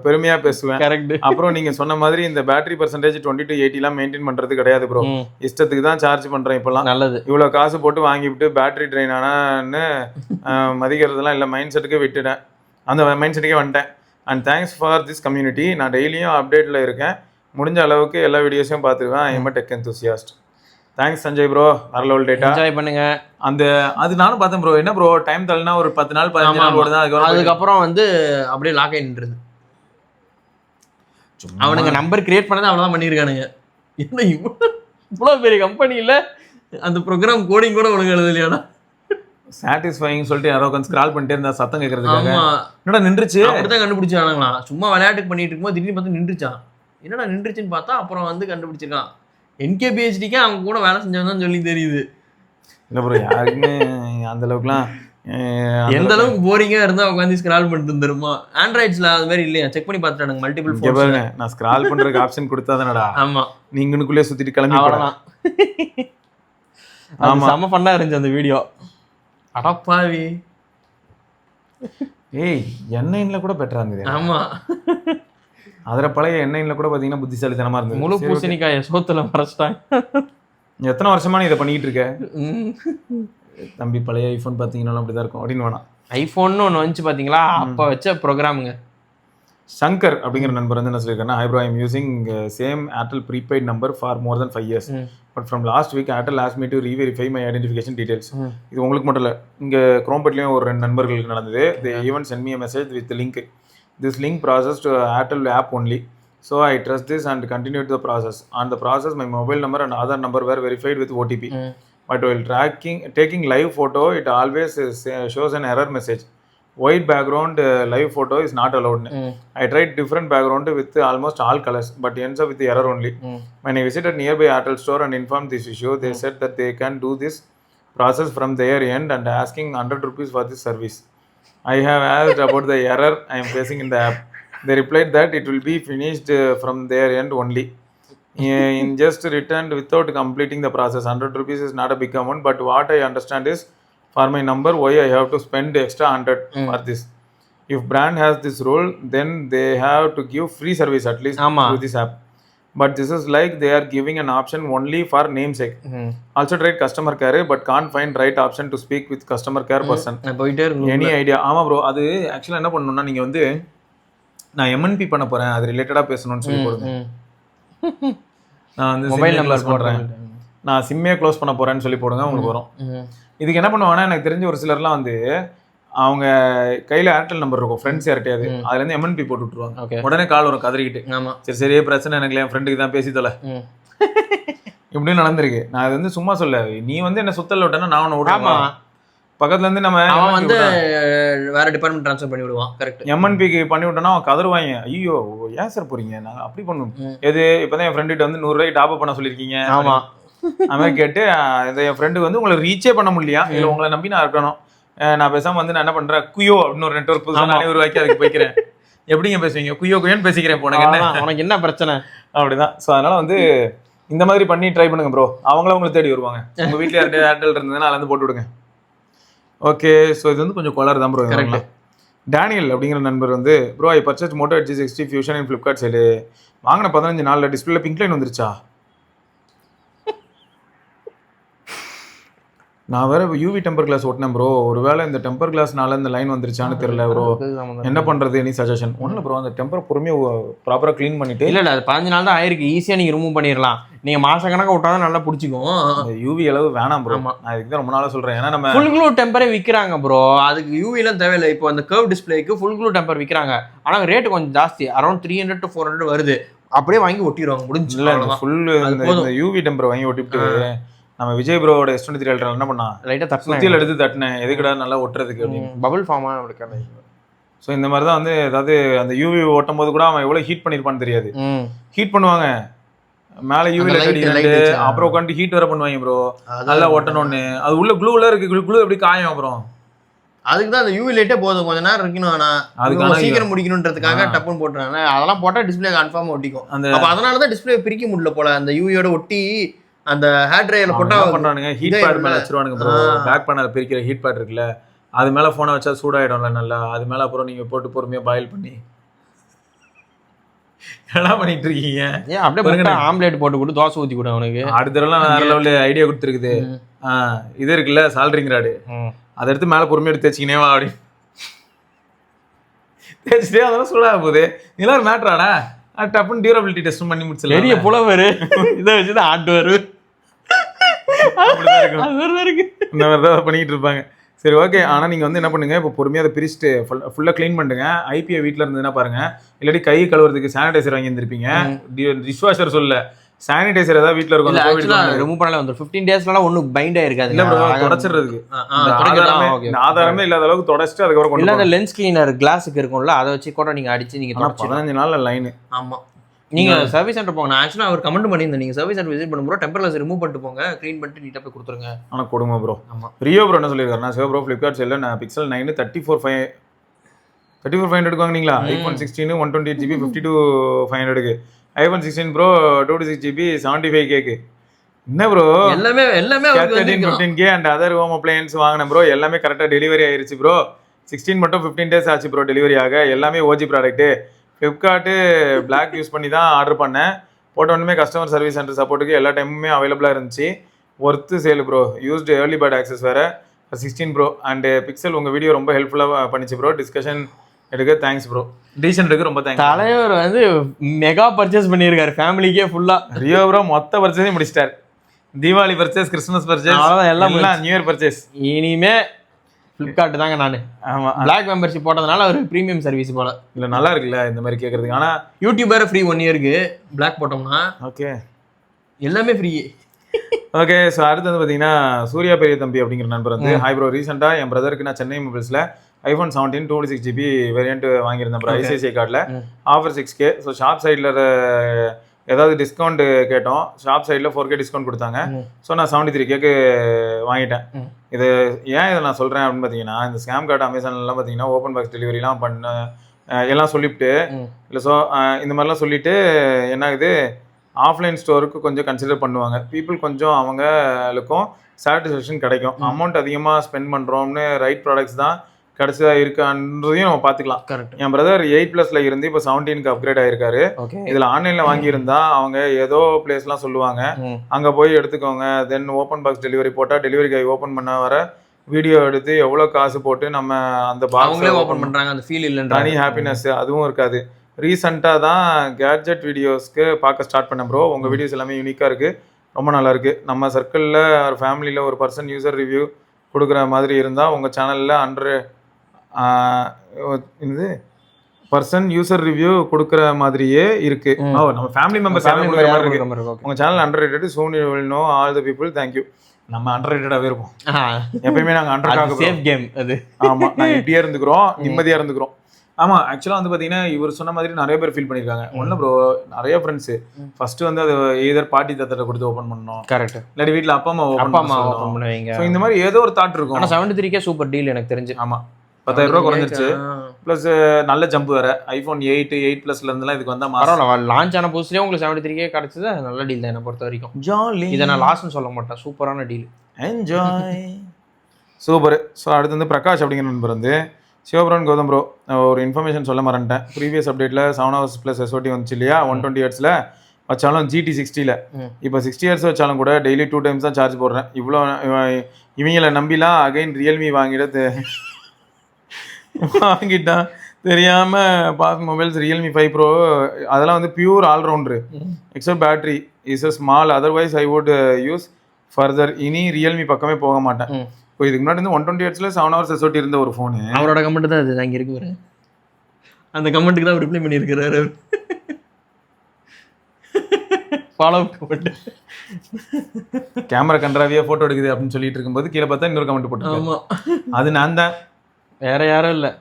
பெருமையா பேசுவேன். கரெக்ட். அப்புறம் நீங்க சொன்ன மாதிரி இந்த பேட்டரி பர்சன்டேஜ் 20 to 80 மெயின்டைன் பண்றது கிடையாது ப்ரோ. இஷ்டத்துக்கு தான் சார்ஜ் பண்றேன் இப்பெல்லாம். நல்லது. இவ்வளவு காசு போட்டு வாங்கிவிட்டு பேட்டரி ட்ரெயின் ஆனான்னு மதிக்கிறதுலாம் இல்லை, மைண்ட் செட்டுக்கே விட்டுட்டேன். அந்த மைண்ட் செட்டுக்கே வந்துட்டேன். And thanks for this community. நான் டெய்லியும் அப்டேட்ல இருக்கேன். முடிஞ்ச அளவுக்கு எல்லா வீடியோஸையும் பார்த்துருவேன். I am tech enthusiast. Thanks Sanjay bro. வேற லெவல் டேட்டா என்ஜாய் பண்ணுங்க. அது நானும் பார்த்தேன் ப்ரோ. என்ன ப்ரோ டைம் தள்ளனா ஒரு 10 நாள் 15 நாள் ஓடுதான். அதுக்கப்புறம் வந்து அப்படியே லாக் ஆகி நின்றுது. அவனுங்க நம்பர் கிரியேட் பண்ணதை அவ்வளோதான் பண்ணியிருக்கானுங்க. என்ன இவ்வளோ பெரிய கம்பெனியில் அந்த ப்ரோக்ராம் கோடிங் கூட ஒழுங்கு எழுது இல்லையாடா. சாட்டிஸ்ஃபைங் சொல்லிட்டு யாரோ கொஞ்சம் ஸ்க்ரால் பண்ணிட்டே இருந்தா சத்தம் கேட்கறதுக்காக. என்னடா நின்றுச்சு, அப்படிதான் கண்டுபிடிச்சானுங்களா. சும்மா விளையாட்டுக்கு பண்ணிட்டு இருக்கும்போது திடீர்னு பார்த்து நின்றுச்சான். என்னடா நின்றுச்சுன்னு பார்த்தா அப்புறம் வந்து கண்டுபிடிச்சிருக்கான். NKBHDக்கு அவங்க கூட வேலை செஞ்சவன் சொல்லி தெரியுது. இல்லை ப்ரோ, யாருக்குமே அந்த அளவுக்குலாம் எந்த அளவுக்கு போரிங்காக இருந்தால் உட்காந்து ஸ்க்ரால் பண்ணிட்டு இருந்துருமா. ஆண்ட்ராய்ட்ஸில் அது மாதிரி இல்லையா, செக் பண்ணி பார்த்துட்டானுங்க மல்டிபிள் ஃபோன். பாருங்க, நான் ஸ்க்ரால் பண்ணுறதுக்கு ஆப்ஷன் கொடுத்தா தானடா. ஆமாம், நீங்களுக்குள்ளே சுற்றிட்டு கிளம்பி போகலாம். ஆமாம், செம்ம ஃபன்னாக இருந்துச்சு அந்த வீடியோ. அடப்பாவி, ஏய் எண்ணெயில் கூட பெட்டராக இருந்தது. ஆமாம், அதில் பழைய எண்ணெயில் கூட பார்த்தீங்கன்னா புத்திசாலித்தனமாக இருந்தது. முழு பூசணிக்காயை சோத்துல மறைச்சிட்டாங்க. எத்தனை வருஷமா நீ இதை பண்ணிக்கிட்டு இருக்க தம்பி? பழைய ஐஃபோன் பார்த்தீங்கன்னா அப்படி தான் இருக்கும் அப்படின்னு வேணாம். ஐஃபோன்னு ஒன்று வந்துச்சு பார்த்தீங்களா, அப்போ வச்ச ப்ரோக்ராமுங்க. சங்கர் அப்படிங்கிற நண்பர் வந்து என்ன சொல்லியிருக்காருன்னா, hi bro, I am using same Airtel prepaid number for more then 5 years. But from last week Airtel ask me to reverify my identification details. இது உங்களுக்கு மட்டும் இல்லை, இங்கே குரோம்பேட்லேயும் ஒரு 2 நண்பர்களுக்கு நடந்தது. They even sent me a message with the link. This link processed to Airtel app only. So I trust this and continued the process. On the process, my mobile number and Aadhaar number were verified with OTP. But while taking live photo, it always shows an error message. White background live photo is not அலவுட்னு. I tried different background with almost all colours but ends up with error only. When I visited nearby Airtel store and informed this issue, they said that they can do this process from their end and asking 100 rupees for this service. I have asked about the error I am facing in the app. They replied that it will be finished from their end only. In just returned without completing the process. 100 rupees is not a big amount, but what I understand is for my number, why I have to spend extra 100 for this? If brand has this rule, then they have to give free service at least through this app. But this is like they are giving an option only for namesake. Also tried customer care but can't find right option to speak with customer care person. Any idea? ஆமா bro, அது ஆக்சுவலாக என்ன பண்ணணும்னா நீங்கள் வந்து நான் MNP பண்ண போகிறேன், அது ரிலேட்டடாக பேசணும்னு சொல்லி போடுங்க. நான் வந்து மொபைல் நம்பர் போடுறேன், நான் சிம்மே க்ளோஸ் பண்ண போகிறேன்னு சொல்லி போடுங்க, உங்களுக்கு வரும். இதுக்கு என்ன பண்ணுவாங்கன்னா, எனக்கு தெரிஞ்ச ஒரு சிலர்லாம் வந்து அவங்க கையில் ஏர்டெல் நம்பர் இருக்கும், ஃப்ரெண்ட்ஸ் யார்ட்டையாவது, அதுலேருந்து எம்என்பி போட்டு விட்டுருவாங்க. உடனே கால் வரும் கதறிக்கிட்டு, சரி பிரச்சனை எனக்கு என் ஃப்ரெண்டுக்கு தான் பேசி தொலை. இப்படியும் நடந்திருக்கு. நான் அது வந்து சும்மா சொல்ல, நீ வந்து என்ன சுத்தல விட்டேன்னா நான் ஒன்று விடுமா, பக்கத்துல இருந்து நம்ம வந்து வேற டிபார்ட்மெண்ட் ட்ரான்ஸ்ஃபர் பண்ணி விடுவான். கரெக்ட். எம்என்பிக்கு பண்ணி விட்டோன்னா அவன் கதறுவாங்க, ஐயோ ஏன் சார் போறீங்க, நான் அப்படி பண்ணுவோம். எது இப்போதான் என் ஃப்ரெண்டுகிட்ட வந்து 100 ரூபாய்க்கு டாப் அப் பண்ண சொல்லியிருக்கீங்க. ஆமா, அவன் கேட்டு என் ஃப்ரெண்டுக்கு வந்து உங்களை ரீச்சே பண்ண முடியலையா, இல்லை உங்களை நம்பி நான் இருக்கணும், நான் பேசாம வந்து நான் என்ன பண்றேன், குயோ அப்படின்னு ஒரு நெட்வொர்க் புதுசாக நானே உருவாக்கி அதுக்கு போய்க்கிறேன். எப்படிங்க பேசுவீங்க, குயோ குயோன்னு பேசிக்கிறேன், உனக்கு என்ன பிரச்சனை அப்படிதான். ஸோ அதனால வந்து இந்த மாதிரி பண்ணி ட்ரை பண்ணுங்க ப்ரோ, அவங்கள உங்களை தேடி வருவாங்க. உங்க வீட்டில் யார்கிட்ட ஏர்டெல் இருந்ததுன்னா அதில் வந்து போட்டு விடுங்க. ஓகே, ஸோ இது வந்து கொஞ்சம் கொலர் தான் ப்ரோ. டேனியல் அப்படிங்கிற நண்பர் வந்து, bro I purchase Moto G60 fusion in Flipkart sale, வாங்கின 15 நாளில் டிஸ்பிளேல பிங்க் லைன் வந்துருச்சா? நான் வேற யூவி டெம்பர் கிளாஸ் ஓட்டினேன் ப்ரோ, ஒருவேளை இந்த டெம்பர் கிளாஸ்னால இந்த லைன் வந்துருச்சான்னு தெரியல ப்ரோ, என்ன பண்றது, எனி சஜஷன்? ஒன்றும் ப்ரோ, அந்த டெம்பர் பொறுமையாக ப்ராப்பராக க்ளீன் பண்ணிட்டு. இல்லை அது 15 நாள் தான் ஆயிருக்கு, ஈஸியாக நீங்கள் ரிமூவ் பண்ணிடலாம். நீங்கள் மாச கணக்காக விட்டாதான் நல்லா பிடிச்சிக்கும். யூவி அளவு வேணாம் ப்ரோ, நான் இதுக்கு தான் ரொம்ப நாளாக சொல்கிறேன். ஏன்னா நம்ம ஃபுல் க்ளூ டெம்பரே விற்கிறாங்க ப்ரோ, அதுக்கு யூவிலாம் தேவையில்லை. இப்போ அந்த கர்வ் டிஸ்பிளேக்கு ஃபுல் க்ளூ டெம்பர் விற்கிறாங்க, ஆனால் ரேட்டு கொஞ்சம் ஜாஸ்தி, அரௌண்ட் 300 to 400 வருது. அப்படியே வாங்கி ஒட்டிடுவாங்க, முடிஞ்சு. இல்லை ஃபுல் இந்த யூவி டெம்பர் வாங்கி ஒட்டிவிட்டு நம்ம விஜய் ப்ரோவோட S23 Ultra என்ன பண்ணா, லைட்டாக சுத்தியில் எடுத்து தட்டினேன், எதுக்கடா நல்லா ஒட்டுறதுக்கு அப்படின்னு, பபிள் ஃபார்மாக இருக்காங்க. ஸோ இந்த மாதிரி தான் வந்து, அதாவது அந்த யூவி ஓட்டும் போது கூட அவன் எவ்வளோ ஹீட் பண்ணியிருப்பான்னு தெரியாது. ஹீட் பண்ணுவாங்க மேலே யூவி லைட் அடிக்கிறது, அப்புறம் உட்காந்து ஹீட் வேற பண்ணுவாங்க ப்ரோ, நல்லா ஒட்டணும்னு. அது உள்ள க்ளூவில் இருக்கு, க்ளூ எப்படி காயும் அப்புறம். அதுக்கு தான் அந்த யூவி லைட்டே போதும், கொஞ்ச நேரம் இருக்கணும். ஆனால் அதுக்கு சீக்கிரம் முடிக்கணுன்றதுக்காக டப்புன்னு போட்டுறாங்க. அதெல்லாம் போட்டால் டிஸ்பிளே கன்ஃபார்மாக ஒட்டிக்கும். அந்த அதனால தான் டிஸ்பிளே பிரிக்க முடியல போல, அந்த யூவியோட ஒட்டி அந்த ஹேர் ட்ரையர்ல போட்டா பண்றானுங்க, ஹீட் பேட் மேல வச்சிருவானுங்க ப்ரோ. பேக் பேனல் பிரிக்கிற ஹீட் பேட் இருக்குல்ல, அது மேல போனை வச்சா சூடாயிடும்ல நல்லா, அது மேல அப்புறம் நீங்க போட்டு பொறுமையா பாயில் பண்ணி என்ன பண்ணிட்டு இருக்கீங்க? ஏன் அப்படியே ஆம்லேட் போட்டு கூட தோசை ஊத்தி கூட அவனுக்கு அடுத்த தடவை வேற லெவல்ல ஐடியா கொடுத்துருக்குது. இது இருக்குல்ல சால்ட்ரிங் ராடு, அதை எடுத்து மேல பொறுமையா எடுத்து தேய்ச்சிக்கினேவா அப்படி தேய்ச்சிட்டே அதெல்லாம் சூடாக போகுது. இதெல்லாம் மேட்ராடா, டப்புன்னு டியூரபிலிட்டி டெஸ்ட் பண்ணி முடிச்சல, பெரிய புலவர் இதை வச்சுதான் ஆட்டுவாரு, இந்த மாதிரி தான் பண்ணிக்கிட்டு இருப்பாங்க. சரி ஓகே, ஆனால் நீங்கள் வந்து என்ன பண்ணுங்க, இப்போ பொறுமையாக அதை பிரிச்சுட்டு ஃபுல்லாக க்ளீன் பண்ணுங்க. ஐபிஐ வீட்டில் இருந்ததுன்னா பாருங்க, இல்லாட்டி கை கழுவுறதுக்கு சானிடைசர் வாங்கி இருந்திருப்பீங்க, டிஷ்வாஷர் சொல்ல சானிடைசர் ஏதாவது வீட்டில் இருக்கும், ரிமூவ் பண்ணல வந்து 15 daysலாம் ஒன்றும் பைண்ட் ஆயிருக்காது. இல்லை ப்ரோ, தொடச்சிடுறதுக்கு ஆதாரமே இல்லாத அளவுக்கு தொடச்சிட்டு அதுக்கப்புறம் இல்லை, அந்த லென்ஸ் கிளீனர் கிளாஸுக்கு இருக்கும்ல, அதை வச்சு கூட நீங்கள் அடிச்சு நீங்கள் 15 நாள் லைனு. ஆமாம், நீங்கள் சர்வீஸ் சென்டர் போங்க. நான் ஆக்சுவலாக அவர் கமெண்ட் பண்ணியிருந்தேன், நீங்கள் சர்வீஸ் சென்டர் விசிட் பண்ணும்போது டெம்பர் கிளாஸ் ரிமூவ் பண்ணிட்டு போங்க, க்ளீன் பண்ணிட்டு நீட்டாக போய் கொடுத்துருங்க. ஆனால் கொடுங்க ப்ரோ. ஆமாம், ரியோ ப்ரோ என்ன சொல்லியிருக்காரு, நான் ப்ரோ ஃப்ளிப்கார்ட் செல்ல நான் Pixel 9 34500 வாங்கினீங்களா? iPhone 16 128GB 52500க்கு, iPhone 16 Pro 256GB 75Kக்கு. என்ன ப்ரோ எல்லாமே 15K and other home appliances வாங்கினேன் ப்ரோ, எல்லாமே கரெக்டாக டெலிவரி ஆயிருச்சு ப்ரோ. 16 மட்டும் 15 days ஆச்சு ப்ரோ டெலிவரி ஆக. எல்லாமே OG product, Flipkart black use பண்ணி தான் ஆர்டர் பண்ணேன். போட்ட ஒன்றுமே கஸ்டமர் சர்வீஸ் சென்டர் சப்போர்ட்டுக்கு எல்லா டைமுமே அவைலபிளாக இருந்துச்சு. Worth sale bro, used early bird access வேறு 16 Pro அண்டு பிக்சல். உங்கள் வீடியோ ரொம்ப ஹெல்ப்ஃபுல்லாக பண்ணிச்சு ப்ரோ, டிஸ்கஷன் எடுக்க தேங்க்ஸ் ப்ரோ, டிசிஷன் எடுக்க ரொம்ப தேங்க்ஸ். தலைவர் வந்து மெகா பர்ச்சேஸ் பண்ணியிருக்காரு ஃபேமிலிக்கே ஃபுல்லாக. ரியோ ப்ரோ மொத்த பர்ச்சேஸையும் முடிச்சிட்டார். தீபாவளி பர்ச்சேஸ், கிறிஸ்மஸ் பர்ச்சேஸ், எல்லாம் நியூ இயர் பர்ச்சேஸ். இனிமே ஃப்ளிப்கார்ட் தாங்க நான். ஆமாம், பிளாக் மெம்பர்ஷிப் போட்டதுனால ஒரு ப்ரீமியம் சர்வீஸ் போல. இல்லை நல்லா இருக்குல்ல இந்த மாதிரி கேட்குறதுக்கு. ஆனால் யூடியூபர் ஃப்ரீ 1 இயருக்கு பிளாக் போட்டோம்னா. ஓகே, எல்லாமே ஃப்ரீ. ஓகே, ஸோ அடுத்து வந்து பார்த்தீங்கன்னா சூர்யா பெரிய தம்பி அப்படிங்கிற நண்பர் வந்து, ஹாய் ப்ரோ, ரீசெண்டாக என் பிரதருக்கு நான் சென்னை மொபைல்ஸில் ஐஃபோன் 17 256GB வேரியன்ட் வாங்கியிருந்தேன் ப்ரோ ஐசிஐசிஐ கார்டில் ஆஃபர் 6K. ஸோ ஷாப் சைடில் ஏதாவது டிஸ்கவுண்ட் கேட்டோம், ஷாப் சைடில் 4K டிஸ்கவுண்ட் கொடுத்தாங்க. ஸோ நான் 73Kக்கு வாங்கிட்டேன். இது ஏன் இதை நான் சொல்கிறேன் அப்படின்னு பார்த்தீங்கன்னா, இந்த ஸ்கேம் கார்டு அமேசான்லாம் பார்த்தீங்கன்னா ஓப்பன் பாக்ஸ் டெலிவரிலாம் எல்லாம் சொல்லிவிட்டு இல்லை ஸோ இந்த மாதிரிலாம் சொல்லிவிட்டு என்ன ஆகுது, ஆஃப்லைன் ஸ்டோருக்கு கொஞ்சம் கன்சிடர் பண்ணுவாங்க. பீப்புள் கொஞ்சம் அவங்களுக்கும் சாட்டிஸ்ஃபேக்ஷன் கிடைக்கும். அமௌண்ட் அதிகமாக ஸ்பெண்ட் பண்ணுறோம்னு ரைட் ப்ராடக்ட்ஸ் தான் கடைசியாக இருக்கான்றதையும் நம்ம பார்த்துக்கலாம். கரெக்ட். என் பிரதர் 8+ இருந்து இப்போ 17க்கு அப்கிரேட் ஆயிருக்காரு. இதில் ஆன்லைனில் வாங்கியிருந்தா அவங்க ஏதோ பிளேஸ்லாம் சொல்லுவாங்க, அங்கே போய் எடுத்துக்கோங்க, தென் ஓப்பன் பாக்ஸ் டெலிவரி போட்டால் டெலிவரி கை ஓப்பன் பண்ண வர வீடியோ எடுத்து எவ்வளோ காசு போட்டு நம்ம அந்த பாக்ஸில் ஓப்பன் பண்ணுறாங்க, அந்த ஃபீல் இல்லைன்ற தனி ஹாப்பினஸ் அதுவும் இருக்காது. ரீசெண்டாக தான் கேட்ஜெட் வீடியோஸ்க்கு பார்க்க ஸ்டார்ட் பண்ணேன் ப்ரோ. உங்கள் வீடியோஸ் எல்லாமே யூனிக்காக இருக்குது, ரொம்ப நல்லா இருக்குது. நம்ம சர்க்கிளில் ஒரு ஃபேமிலியில் ஒரு பர்சன் யூசர் ரிவ்யூ கொடுக்குற மாதிரி இருந்தால் உங்கள் சேனலில் இது பர்சன் யூசர் ரிவ்யூ கொடுக்குற மாதிரியே இருக்கு. நம்ம ஃபேமிலி மெம்பர்ஸ் இருக்கு. உங்க channel underrated, soon you will know all the people, thank you. நம்ம அண்டர்ரேட்டடாவே இருப்போம் எப்பயுமே, நாங்கள் அண்டர் சேஃப் கேம் அது. ஆமா, நாங்கள் இப்படியே இருந்துக்கிறோம், நிம்மதியா இருந்துக்கிறோம். ஆமா, ஆக்சுவலா வந்து பாத்தீங்கன்னா இவர் சொன்ன மாதிரி நிறைய பேர் ஃபீல் பண்ணிருக்காங்க. ஒண்ணு ப்ரோ, நிறைய ஃப்ரெண்ட்ஸ் ஃபர்ஸ்ட் வந்து அது எதர் பாட்டி தாத்தா கொடுத்து ஓபன் பண்ணணும், கரெக்ட், இல்லாட்டி வீட்டுல அப்பா அம்மா ஓபன் பண்ணுவீங்க. சோ இந்த மாதிரி ஏதோ ஒரு தாட் இருக்கும். ஆனா 73K சூப்பர் டீல் எனக்கு தெரிஞ்சு. ஆமா, 10,000 ரூபா குறைஞ்சிருச்சு. பிளஸ் நல்ல ஜம்ப் வேற. ஐபோன் 8+ இருந்தெல்லாம் இதுக்கு வந்தா பரவாயில்ல. லான்ச் ஆன புதுசுலயே உங்களுக்கு 73K கிடைச்சது, நல்ல டீல் தான் என்ன பொறுத்த வரைக்கும். ஜாலி, இதை நான் லாஸ்ட்னு சொல்ல மாட்டேன், சூப்பரான டீல், என்ஜாய், சூப்பர். ஸோ அடுத்து வந்து பிரகாஷ் அப்படிங்கிற நண்பர் வந்து, சிவபுரன் கௌதம் ப்ரோ, ஒரு இன்ஃபர்மேஷன் சொல்ல மறந்துட்டேன். ப்ரீவியஸ் அப்டேட்டில் 7 hours+ SOT வந்துச்சு இல்லையா, 120 Hz வச்சாலும் GT60ல். இப்போ 60 Hz வச்சாலும் கூட டெய்லி 2 times தான் சார்ஜ் போடுறேன். இவ்வளோ இவங்களை நம்பிலாம் அகைன் ரியல்மி வாங்கிட்டான் தெரியாமல் பாஸ் மொபைல்ஸ். ரியல்மி 5 Pro அதெல்லாம் வந்து pure all-rounder, accept battery is a small, otherwise I would use further. இனி ரியல்மி பக்கமே போக மாட்டேன். இப்போ இதுக்கு முன்னாடி வந்து 120 Hzல 7 hours SOT இருந்த ஒரு ஃபோனு. அவரோட கமெண்ட் தான் அது, அங்கே இருக்கு, அந்த கமெண்ட்டுக்கு தான் ரிப்ளை பண்ணியிருக்கிறாரு. ஃபாலோ கமெண்ட், கேமரா கண்ட்ராவியாக ஃபோட்டோ எடுக்குது அப்படின்னு சொல்லிட்டு இருக்கும்போது கீழே பார்த்தா இன்னொரு கமெண்ட் போட்டு, அது நான் தான், வேற யாரும் இல்லை.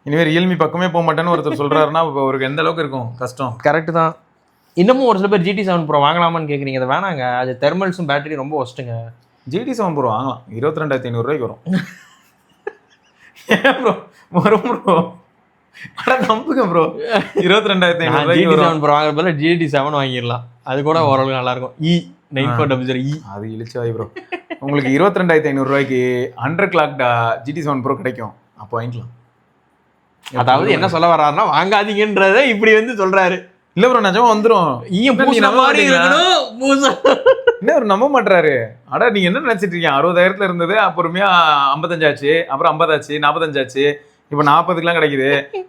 இனிமேல் ரியல்மி பக்கமே போக மாட்டேன்னு ஒருத்தர் சொல்கிறாருன்னா இப்போ அவருக்கு எந்த அளவுக்கு இருக்கும் கஷ்டம். கரெக்டு தான். இன்னமும் ஒரு சில பேர் GT7 Pro வாங்கலாமான்னு கேட்குறீங்க. அதை வேணாங்க, அது தெர்மல்ஸும் பேட்டரி ரொம்ப ஒஸ்ட்டுங்க. GT7 Pro வாங்கலாம், 22,500 வரும். ஏன் ப்ரோ வரும் ப்ரோ, ஆனால் நம்புங்க ப்ரோ, 22,500 GT7 Pro வாங்குற பதில் GT7 வாங்கிடலாம், அது கூட ஓரளவுக்கு நல்லாயிருக்கும். E9400E அது இழிச்சாய் ப்ரோ. உங்களுக்கு 22,500 100 clocked GT7 Pro கிடைக்கும், அப்போ வாங்கிக்கலாம். அதாவது என்ன சொல்ல வர்றாருன்னா, வாங்காதீங்கன்றதை இப்படி வந்து சொல்றாரு. இல்ல ப்ரோ, நிஜமா வந்துரும். என்ன ஒரு நம்ப மாட்டாரு. அடா நீங்க என்ன நினைச்சிட்டு இருக்கீங்க, 60,000 இருந்தது, அப்புறமையா 55 ஆச்சு, அப்புறம் 50 ஆச்சு, 45 ஆச்சு, இப்ப 40க்குலாம் கிடைக்குது.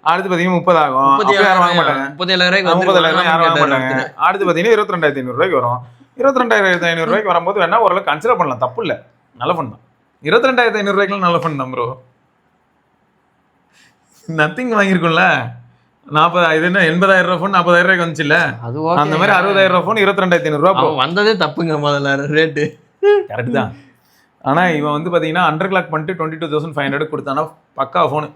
அடுத்து பாத்தீங்கன்னா 30 ஆகும், யாரும் வாங்க மாட்டாங்க. 30,000 யாரும் வாங்க மாட்டாங்க. அடுத்து பாத்தீங்கன்னா 22,500 வரும். 22,500 வரும்போது வேணா ஓரளவு கன்சிடர் பண்ணலாம், தப்பு இல்ல, நல்ல ஃபன் தான். 22,500 நல்ல ஃபன் தான் ப்ரோ. நத்திங் வாங்கியிருக்கும்ல, 40 இது என்ன 80,000 ஃபோன் 40,000 வந்துச்சு இல்ல, அந்த மாதிரி 60,000 ஃபோன் 22,500 வந்ததே தப்புங்க. முதல்ல ரேட்டு கரெக்ட் தான். ஆனா இவன் வந்து பாத்தீங்கன்னா அண்டர் கிளாக் பண்ணிட்டு 22,500 கொடுத்தானா பக்கா ஃபோனு.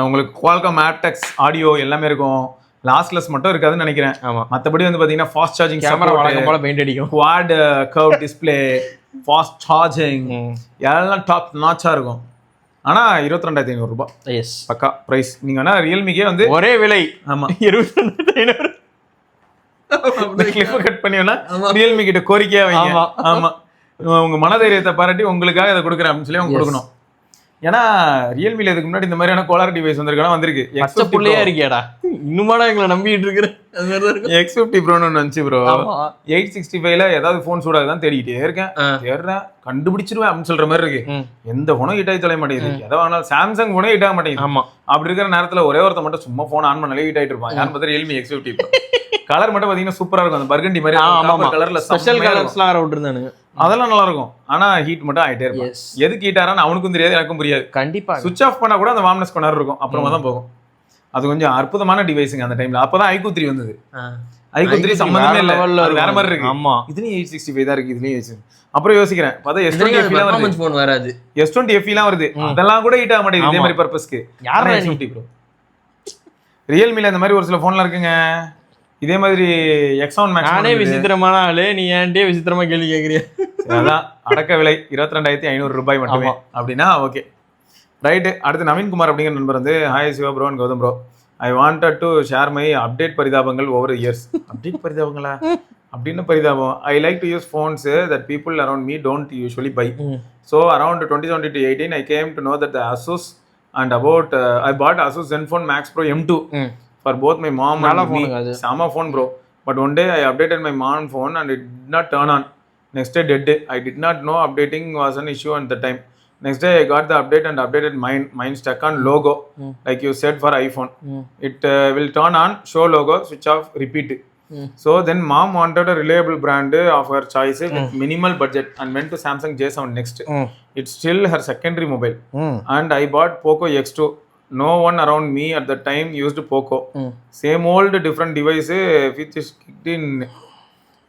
உங்களுக்கு குவால்காம் ஆப்டெக்ஸ் ஆடியோ எல்லாமே இருக்கும், லாஸ்லெஸ் மட்டும் இருக்காதுன்னு நினைக்கிறேன். மற்றபடி வந்து பாத்தீங்கன்னா ஃபாஸ்ட் சார்ஜிங், கேமரா வழக்கம் போல பெயிண்ட் அடிக்கும், quad curve display, fast charging எல்லாம் டாப் நாச்சா இருக்கும். ஆனா 22,500 எஸ் பக்கா பிரைஸ். நீங்க வேணா ரியல்மிக்கே வந்து ஒரே விலை. ஆமா, 22,500 கிளிப் கட் பண்ணி வேணா ரியல்மி கிட்ட கோரிக்கையா வைங்க. ஆமா, உங்க மனதைரியத்தை பாராட்டி உங்களுக்காக அதை கொடுக்குறேன் அப்படின்னு சொல்லி அவங்க கொடுக்கணும். ஏன்னா ரியல்மில இதுக்கு முன்னாடி இந்த மாதிரியான கோலார் டிவைஸ் வந்திருக்கு. பிள்ளையா இருக்கியாடா, இன்னுமாடா எங்களை நம்பிட்டு இருக்கிறேன். X50 Proன்னு ஒன்று வந்துச்சு ப்ரோ. 865ல ஏதாவது ஃபோன் சூடாதான் தேடிக்கிட்டே இருக்கேன், கண்டுபிடிச்சிருவேன் அப்படின்னு சொல்ற மாதிரி இருக்கு. எந்த ஃபோனும் ஹீட் ஆகி தொலைய மாட்டேங்குது. எதை வாங்கினாலும் சாம்சங் ஃபோனே ஹீட் ஆக மாட்டேங்குது. ஆமா, அப்படி இருக்கிற நேரத்துல ஒரே ஒருத்த மட்டும் சும்மா ஃபோன் ஆன் பண்ணாலே ஹீட் ஆகிட்டு இருப்பான். யாரும் பார்த்தா ரியல்மி X50 Pro. கலர் மட்டும் பாத்தீங்கன்னா சூப்பரா இருக்கும், அந்த பர்கண்டி மாதிரி கலர்ல ஸ்பெஷல் கலர்ஸ்லாம் விட்டுருந்தானுங்க, அதெல்லாம் நல்லா இருக்கும். ஆனா ஹீட் மட்டும் ஆயிட்டே இருக்கும். எதுக்கு ஹீட் ஆறான்னு அவனுக்கும் தெரியாது, எனக்கும் புரியாது. கண்டிப்பா சுவிட்ச் ஆஃப் பண்ணா கூட அந்த வார்ம்னஸ் கொண்டாரு இருக்கும், அப்புறமா தான் போகும். அது கொஞ்சம் அற்புதமான டிவைஸுங்க அந்த டைம்ல. அப்பதான் iQOO 3 வந்தது. iQOO 3 சம்பந்தமே இல்ல, வேற மாதிரி இருக்கு. ஆமா, இதுலயும் 865 தான் இருக்கு, இதுலயும் 865. அப்புறம் யோசிக்கிறேன், பார்த்தா S20 எல்லாம் வருது, ஃபோன் வராது, S20 FE எல்லாம் வருது, அதெல்லாம் கூட ஹீட் ஆக மாட்டேங்குது இதே மாதிரி பர்பஸ்க்கு. யாரா S20 ப்ரோ. ரியல்மில இந்த மாதிரி ஒரு சில போன்லாம் இருக்குங்க இதே மாதிரி. X7 Max நானே விசித்திரமான ஆளு, நீ ஏன்டே விசித்திரமா கேள்வி கேக்குறிய? அதான் அடக்க விலை 22,500 ரூபாய் மட்டுமே அப்படின்னா ஓகே ரைட்டு. அடுத்து நவீன்குமார் அப்படிங்கிற நண்பர் வந்து, hi Siva bro and Gautham bro, I wanted to share my update பரிதாபங்கள் ஓவர் இயர்ஸ். அப்டேட் பரிதாபங்களா அப்படின்னு பரிதாபம். I like to use phones that people around me don't usually buy. So around 2017 to 18 I came to know that Asus and about I bought Asus Zenfone Max Pro M2 for both my mom and me. Sama phone bro, but one day I updated my mom phone and it did not turn on. Next day dead. I did not know updating was an issue at the time. Next day I got the update and updated mine stuck on logo like you said for iPhone. It will turn on, show logo, switch off, repeat. So then mom wanted a reliable brand of her choice with minimal budget and went to Samsung J7 next. It's still her secondary mobile. And I bought Poco X2. No one around me at the time used Poco. Same old different device which is kicked in.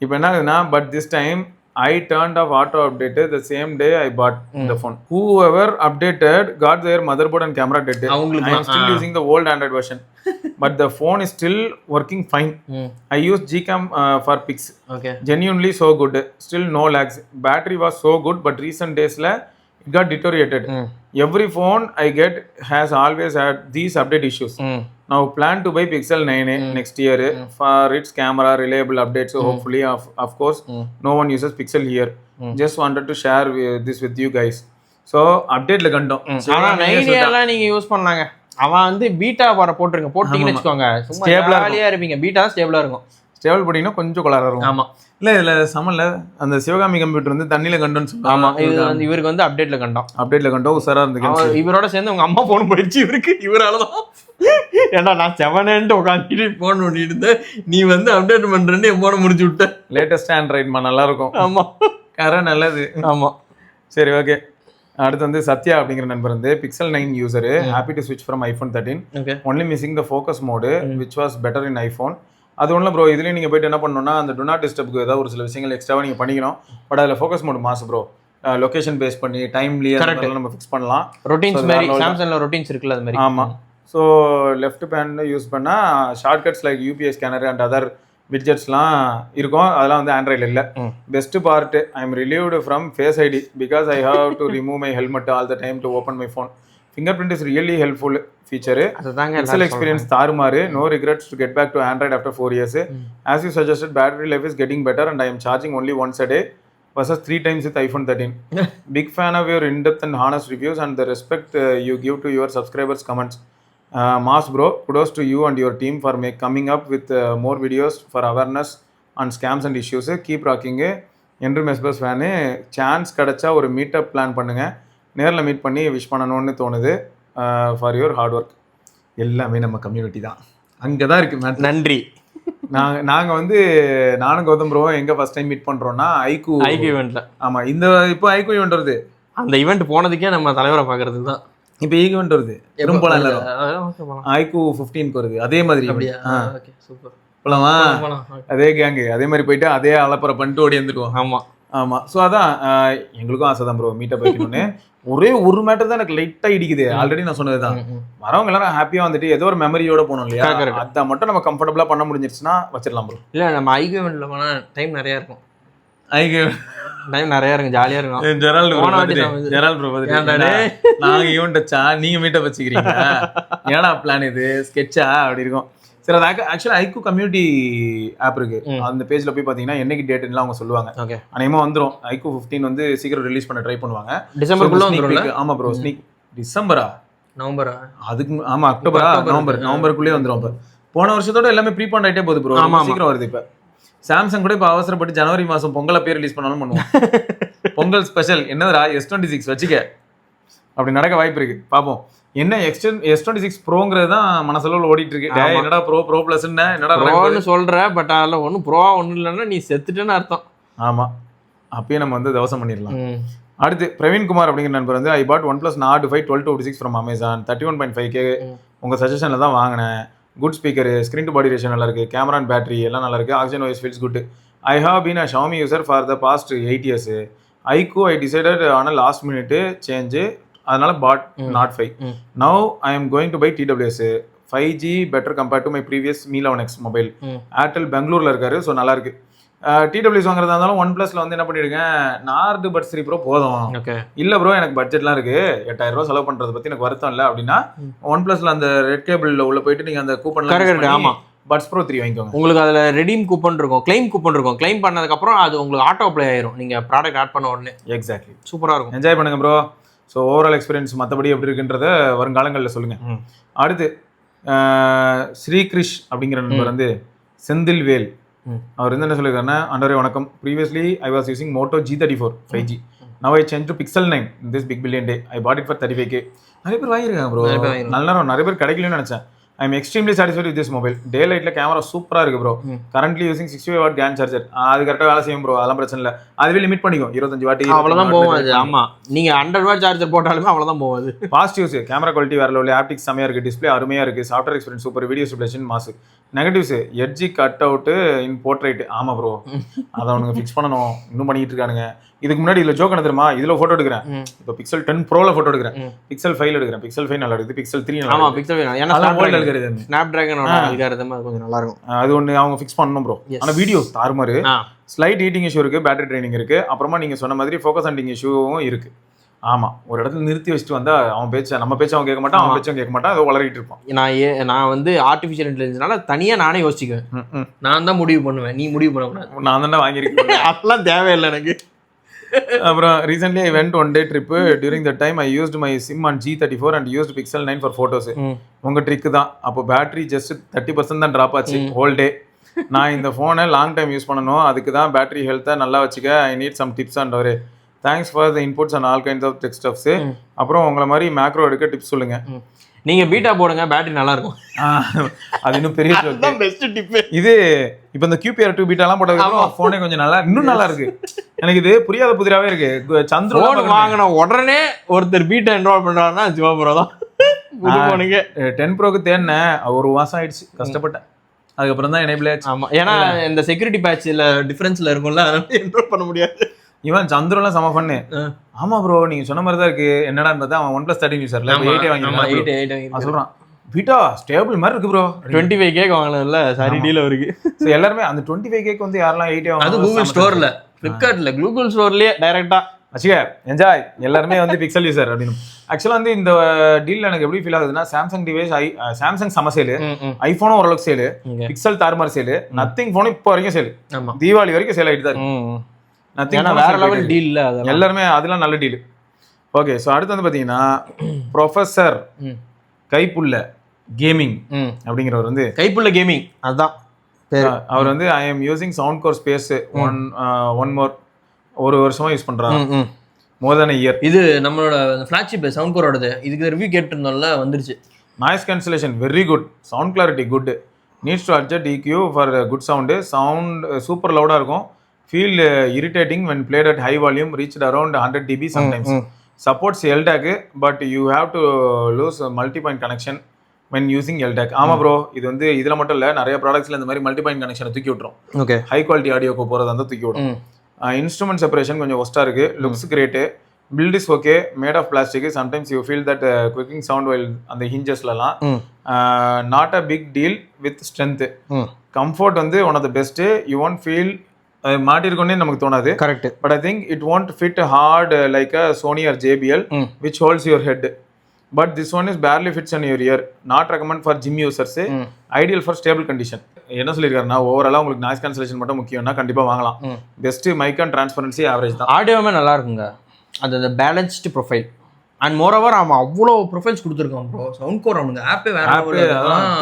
இப்போ என்ன ஆகுதுன்னா, but this time I turned off auto update the same day I bought the phone. Whoever updated got their motherboard and camera dead. I am still using the old Android version. But the phone is still working fine. I use Gcam for pics. Okay. Genuinely so good. Still no lags. Battery was so good, but recent days it got deteriorated. Every phone I get has always had these update issues. Now plan to buy Pixel 9a next year for its camera reliable updates. So hopefully of course no one uses Pixel here. Just wanted to share this with you guys. So update la கண்டோம். ஆனா 9a எல்லாம் நீங்க use பண்ணலாங்க. அவன் வந்து beta போட்டுருங்க, போட்டீங்கன்னு வச்சுக்கோங்க, சும்மா ஜாலியா இருப்பீங்க. பீட்டா ஸ்டேபிளா இருக்கும். ஸ்டேபிள் போட்டீங்கன்னா கொஞ்சம் கொளாரா இருக்கும். ஆமா, இல்ல இதுல சமல்ல அந்த சிவகாமி கம்ப்யூட்டர் வந்து தண்ணியில கண்டோன்னு சொல்லுவாங்க. ஆமா, இது வந்து இவருக்கு வந்து அப்டேட்ல கண்டோம் உசாரா இருந்து. இவரோட சேர்ந்து உங்க அம்மா போன் போயிடுச்சு இவராலதான். ஏன்டா நான் 7 உட்காந்துட்டு போன் பண்ணிட்டு இருந்தேன், நீ வந்து அப்டேட் பண்றேன்னு என் போன முடிச்சு விட்ட. லேட்டஸ்ட் ஆண்ட்ராய்ட்மா நல்லா இருக்கும். ஆமா, கரை நல்லது. ஆமா, சரி ஓகே. அடுத்து வந்து சத்யா அப்படிங்கிற நண்பர் வந்து Pixel 9 யூசர், ஹாப்பி டு ஸ்விட்ச் from iPhone 13, only missing the focus mode which was better in iPhone. அது ஒன்றும் ப்ரோ, இதுலேயும் நீங்கள் போய்ட்டு என்ன பண்ணணும்னா அந்த டு நாட் டிஸ்டர்ப்க்கு ஏதாவது ஒரு சில விஷயங்கள் எக்ஸ்ட்ராவாக நீங்கள் பண்ணிக்கணும். பட் அதில் ஃபோக்கஸ் மோடு மாசு ப்ரோ, லொகேஷன் பேஸ் பண்ணி டைம்லி நம்ம ஃபிக்ஸ் பண்ணலாம். ரொட்டீன்ஸ் மாதிரி சாம்சங்ல ரொட்டீன்ஸ் இருக்குல்ல அது மாதிரி. ஆமாம். ஸோ லெஃப்ட் பேண்ட் யூஸ் பண்ணால் shortcuts like UPI scanner and other விட்ஜெட்ஸ்லாம் இருக்கும், அதெல்லாம் வந்து ஆண்ட்ராய்டில் இல்லை. Best part, I am relieved from Face ID because I have to remove my helmet all the time to open my phone. Fingerprint is really helpful feature. Pixel experience தாறுமாறு. No regrets to get back to Android after 4 years. As you suggested battery life is getting better and I am charging only once a day versus 3 times with iPhone 13. Big fan of your in-depth and honest reviews and the respect you give to your subscribers' comments. Mass bro, kudos to you and your team for coming up with more videos for awareness on scams and issues. Keep rocking. என்று மெஸ்பஸ் fan, chance கிடச்சா ஒரு meetup plan பண்ணுங்கள், நேரில் meet பண்ணி wish பண்ணணும்னு தோணுது. For your hard work. எல்லாமே நம்ம கம்யூனிட்டி தான், அங்கே தான் இருக்குது. நன்றி. நாங்கள் வந்து நானும் கௌதம் ப்ரோ எங்கே ஃபஸ்ட் டைம் மீட் பண்ணுறோன்னா ஐக்கூ ஈவெண்ட்டில். ஆமாம், இந்த இப்போ ஐக்கூ ஈவெண்ட் வருது. அந்த ஈவெண்ட் போனதுக்கே நம்ம தலைவரை பார்க்கறதுக்கு தான் இப்போ ஈவெண்ட் வருது. எதுவும் போகலாம் எல்லாரும். ஐக்கூ 15க்கு வருது அதே மாதிரி. சூப்பர், போலாமா? அதே கேங்கு அதே மாதிரி போயிட்டு அதே அலப்பறை பண்ணிட்டு ஓடி வந்துடுவோம். ஆமாம் ஆமாம். ஸோ அதான் எங்களுக்கும் ஆசை தான் ப்ரோ மீட்டப் வைக்கணும்னு. ஒரே ஒரு மேட்டர் தான் எனக்கு லைட்டாக இடிக்குது. ஆல்ரெடி நான் சொன்னது தான், வரவங்க எல்லாரும் ஹாப்பியாக வந்துட்டு ஏதோ ஒரு மெமரியோட போகணும் இல்லையா? அதை மட்டும் நம்ம கம்ஃபர்டபுளாக பண்ண முடிஞ்சிருச்சுன்னா வச்சிடலாம் ப்ரோ. இல்லை நம்ம ஐக்கூ ஈவெண்ட்டில் போனால் டைம் நிறையா இருக்கும். ஐக்கூ டைம் நிறைய இருக்கும், ஜாலியா இருக்கும். ஜெரால்டு ப்ரோ நாங்க ஈவெண்ட் வச்சா நீங்க மீட்டப் வச்சுக்கிறீங்க, ஏன்னா பிளான் இது ஸ்கெட்சா அப்படி இருக்கும். சரி, அது ஆக்சுவலா ஐக்கூ கம்யூனிட்டி ஆப் இருக்கு, அந்த பேஜ்ல போய் பாத்தீங்கன்னா என்னைக்கு டேட்லாம் அவங்க சொல்லுவாங்க. அநேகமா வந்துரும். ஐக்கூ 15 வந்து சீக்கிரம் ரிலீஸ் பண்ண ட்ரை பண்ணுவாங்க. டிசம்பருக்குள்ள வந்துரும். ஆமா ப்ரோ, ஸ்னீக் டிசம்பரா நவம்பரா அதுக்கு? ஆமா அக்டோபரா நவம்பருக்குள்ளே வந்துரும். இப்ப போன வருஷத்தோட எல்லாமே ப்ரீபாண்ட் ஆயிட்டே போகுது ப்ரோ, சீக்கிரம் வருது. இப்ப சாம்சங் கூட இப்போ அவசரப்பட்டு ஜனவரி மாதம் பொங்கலை பேர் ரிலீஸ் பண்ணாலும் பண்ணுவோம். பொங்கல் ஸ்பெஷல் என்னதுடா S26 வச்சுக்க, அப்படி நடக்க வாய்ப்பு இருக்கு. பார்ப்போம். என்ன S26 ப்ரோங்கிறது தான் மனசளவில் ஓடிட்டு இருக்கு. என்னடா ப்ரோ பிளஸ் என்னடா ப்ரோன்னு சொல்ற, பட் அதில் ஒன்றும் ப்ரோவா ஒன்றும் இல்லைன்னா நீ செத்துட்டேன்னு அர்த்தம். ஆமாம், அப்பயே நம்ம வந்து தவசம் பண்ணிடலாம். அடுத்து பிரவீன்குமார் அப்படிங்கிற நண்பர் வந்து, I bought OnePlus Nord 5 12/26 from Amazon 31.5K உங்கள் சஜஷனில் தான் வாங்கினேன். Good speaker, screen to body ratio நல்லா இருக்குது, கேமரா அண்ட் பேட்டரி எல்லாம் நல்லா இருக்குது, Oxygen voice feels good. I have been a Xiaomi user for the past 8 years. IQOO I decided ஆனால் லாஸ்ட் மினிட் சேஞ்சு, அதனால bought not 5. Now I am going to buy TWS 5G better compared to my previous Mi 11X mobile. Airtel பெங்களூரில் இருக்காரு, so நல்லா இருக்கு. TWS வாங்குறதா இருந்தாலும் OnePlusல வந்து என்ன பண்ணிருக்கேன், நார்டு பட்ஸ் 3 Pro போதும். இல்லை ப்ரோ எனக்கு பட்ஜெட்லாம் இருக்கு, 8000 ரூபா செலவு பண்ணுறதை பற்றி எனக்கு வருத்தம் இல்லை அப்படின்னா OnePlusல அந்த ரெட் கேபிளில் உள்ள போயிட்டு நீங்கள் அந்த கூப்பன் ஆமாம் பட்ஸ் ப்ரோ 3 வாங்கிக்கோங்க. உங்களுக்கு அதில் ரெடீம் கூப்பன் இருக்கும், கிளைம் கூப்பன் இருக்கும். கிளைம் பண்ணதுக்கப்புறம் அது உங்களுக்கு ஆட்டோ அப்ளை ஆயிரும் நீங்கள் ப்ராடக்ட் ஆட் பண்ண உடனே. எக்ஸாக்ட்லி, சூப்பராக இருக்கும். என்ஜாய் பண்ணுங்க ப்ரோ. ஸோ ஓவரால் எக்ஸ்பீரியன்ஸ் மற்றபடி எப்படி இருக்குன்றத வருங்காலங்களில் சொல்லுங்கள். அடுத்து ஸ்ரீகிருஷ் அப்படிங்கிற நண்பர் வந்து செந்தில்வேல், அவர் வந்து என்ன சொல்லியிருக்காருன்னா, அண்டரே வணக்கம், previously I was using Moto G34 5G. Now I change to Pixel 9 this big billion day. I bought it for 35K. நிறைய பேர் வாங்கியிருக்காங்க ப்ரோ, நல்ல நிறைய பேர் கிடைக்கலன்னு நினச்சேன். I am extremely satisfied with this mobile. Day லைட்ல கேமரா சூப்பராக இருக்கு bro. Currently using 65 watt can charger. அது கரெக்டாக வேலை செய்யும் ப்ரோ, அதெல்லாம் பிரச்சனை இல்லை. அதுவே லிமிட் பண்ணிக்கும் 25 வாட், அவ்வளோதான் போகாது. ஆமாம், நீங்கள் 100 வாட் சார்ஜர் போட்டாலுமே அவ்வளோதான் போகாது. பாசிட்டிவ்ஸ், கேமரா குவாலிட்டி வேற லெவல், ஆப்டிக்ஸ் செமையாக இருக்குது, டிஸ்பிளே அருமையாக இருக்குது, software experience super, video stabilisation மாசு. நெகட்டிவ்ஸ், எட்ஜி கட் அவுட்டு இன் போர்ட்ரைட். ஆமாம் ப்ரோ, அதை அவனுங்க ஃபிக்ஸ் பண்ணணும், இன்னும் பண்ணிட்டு இருக்கானுங்க. இதுக்கு முன்னாடி இதில் ஜோக் என்ன தெரியுமா, இதில் ஃபோட்டோ எடுக்கிறேன், இப்போ Pixel 10 Proல ஃபோட்டோ எடுக்கிறேன், Pixel 5 எடுக்கிறேன், Pixel 5 நல்லா இருக்குது, Pixel 3 நல்லா இருக்குது. Pixel 5 ஏன்னா ஸ்னாப்டிராகனோட அல்காரிதம் அது கொஞ்சம் நல்லா இருக்கும். அது ஒன்று அவங்க ஃபிக்ஸ் பண்ணணும் ப்ரோ. ஆனால் வீடியோஸ் தாறுமாறு, ஸ்லைட் ஹீட்டிங் இஷ்யூ இருக்குது, பேட்டரி ட்ரைனிங் இருக்குது, அப்புறமா நீங்கள் சொன்ன மாதிரி ஃபோக்கஸ் ஹண்டிங் இஷ்யூவும் இருக்குது. ஆமாம், ஒரு இடத்துல நிறுத்தி வச்சுட்டு வந்தா அவன் பேச்ச நம்ம பேச்ச அவன் கேட்க மாட்டான், அவன் பேச்சும் கேட்க மாட்டான், அதை வளரிட்டு இருப்பான். நான் வந்து ஆர்டிஃபிஷியல் இன்டெலிஜென்ஸ்னால தனியாக நானே யோசிச்சுக்குவேன், நான் தான் முடிவு பண்ணுவேன், நீ முடிவு பண்ணக்கூடாது. நான் தானே வாங்கியிருக்கேன், அதெல்லாம் தேவையில்லை எனக்கு. அப்புறம் recently I went one day trip. During the time I used my sim on G34 and used Pixel 9 for photos. உங்கள் ட்ரிக்கு தான். அப்போ பேட்டரி ஜஸ்ட் 30% தான் ட்ராப் ஆச்சு ஹோல் டே. நான் இந்த ஃபோனை லாங் டைம் யூஸ் பண்ணணும், அதுக்கு தான் பேட்டரி ஹெல்த்தை நல்லா வச்சுக்க I need some tips and ஒரு thanks for the inputs and all kinds of tech stuffs. அப்புறம் உங்களை மாதிரி மேக்ரோ எடுக்க டிப்ஸ் சொல்லுங்க. நீங்கள் பீட்டா போடுங்க, பேட்டரி நல்லா இருக்கும். அது இன்னும் பெரிய பெஸ்ட் டிப். இது இப்போ இந்த QPR2 பீட்டாலாம் போட்டதுக்கப்புறம் ஃபோனே கொஞ்சம் நல்லா, இன்னும் நல்லா இருக்கு. எனக்கு இது புரியாத புதிராவே இருக்கு. சந்திரன் வாங்கின உடனே ஒருத்தர் பீட்டா என்ரோல் பண்றாருன்னா சிவபுரம் தான். 10 Proக்கு தேடினேன், ஒரு மாசம் ஆயிடுச்சு, கஷ்டப்பட்டேன். அதுக்கப்புறம் தான் எனேபிள் ஆச்சு. ஆமா, ஏன்னா இந்த செக்யூரிட்டி பேட்ச்ல டிஃபரன்ஸ்ல இருக்கும்ல, அதனால என்ரோல் பண்ண முடியாது. இவன் சந்திரன்லாம் செம பண்ணு. ஆமா ப்ரோ, நீங்க சொன்ன மாதிரி தான் இருக்கு. என்னடான்னு பார்த்தா அவன் OnePlus 13 யூசர்ல 8 வாங்கிருக்கான். சொல்றான் பீட்டா ஸ்டேபிள் மாதிரி இருக்கு ப்ரோ. 25K வாங்கலாம்ல, சாரி டீல இருக்கு. சோ எல்லாரும் அந்த 25K வந்து யாரெல்லாம் 8 வாங்குறாங்க, அது கூகுள் ஸ்டோர்ல, ஃபிளிப்கார்ட்ல, கூகுள் ஸ்டோர்லயே டைரக்டா அச்சிக என்ஜாய். எல்லாருமே வந்து பிக்சல் யூசர் அப்படின்னு. ஆக்சுவலா வந்து இந்த டீல் எனக்கு எப்படி ஃபீல் ஆகுதுன்னா, சாம்சங் டிவைஸ் சாம்சங் சம சேலு, ஐபோனும் ஓரளவுக்கு சேலு, பிக்சல் தாறுமாறு சேலு, நத்திங் போனும் இப்போ வரைக்கும் சேலு, தீபாவளி வரைக்கும் சேல் ஆகிட்டு தான் இருக்கு. வேற லெவல் டீல் இல்ல, எல்லாருமே அதெல்லாம் நல்ல டீல். ஓகே, ஸோ அடுத்து வந்து பார்த்தீங்கன்னா ப்ரொஃபஸர் கைப்புள்ள கேமிங் அப்படிங்கிறவர் வந்து கைப்புள்ள கேமிங், அதுதான் அவர் வந்து ஐ am using sound core space one more, ஒரு வருஷமா யூஸ் பண்றாங்க, மோர் தென் இயர். இது நம்மளோட ஃபிளாக்ஷிப் சவுண்ட் கோரோடது, இதுக்கு ரிவ்யூ கேட்டிருந்தோம்ல, வந்துருச்சு. Noise cancellation very good, sound clarity good, needs to adjust EQ for good sound, sound super லவுடாக இருக்கும். Feel irritating when played at high volume, reached around 100 dB sometimes. Supports LDAC, but you have to lose multi-point connection when using LDAC. ஆமா bro, இது வந்து இதில் மட்டும் இல்லை, நிறைய ப்ராடக்ட்ஸில் இந்த மாதிரி மல்டிபாயிண்ட் கனெக்ஷனை தூக்கி விட்டுரும். ஓகே, ஹை குவாலிட்டி ஆடியோக்கு போகிறது வந்து தூக்கி விடும். இன்ஸ்ட்ருமெண்ட் செப்பரேஷன் கொஞ்சம் ஒஸ்ட்டாக இருக்குது. Looks great, build is okay, made of plastic. Sometimes you feel that squeaking sound while அந்த ஹிஞ்சஸ்லலாம். Not a big deal with strength. Comfort வந்து one of the best. You won't feel மாட்டிருக்கோன்னே நமக்கு தோணாது. Correct. But I think it won't fit hard like a Sony or JBL which holds your head. But this one is barely fits on your ear. Not recommend for gym users. Ideal for stable condition. என்ன சொல்லியிருக்காருன்னா, ஓவராலாக உங்களுக்கு noise cancellation மட்டும் முக்கியம்னா கண்டிப்பாக வாங்கலாம். Best mic and transparency average தான். ஆடியோவுமே நல்லா இருக்குங்க, அது balanced profile. And moreover அவன் அவ்வளோ ப்ரொஃபைல்ஸ் கொடுத்துருக்கான் ப்ரோ. சவுண்ட் கோர் அவனுக்கு ஆப்பே வேற,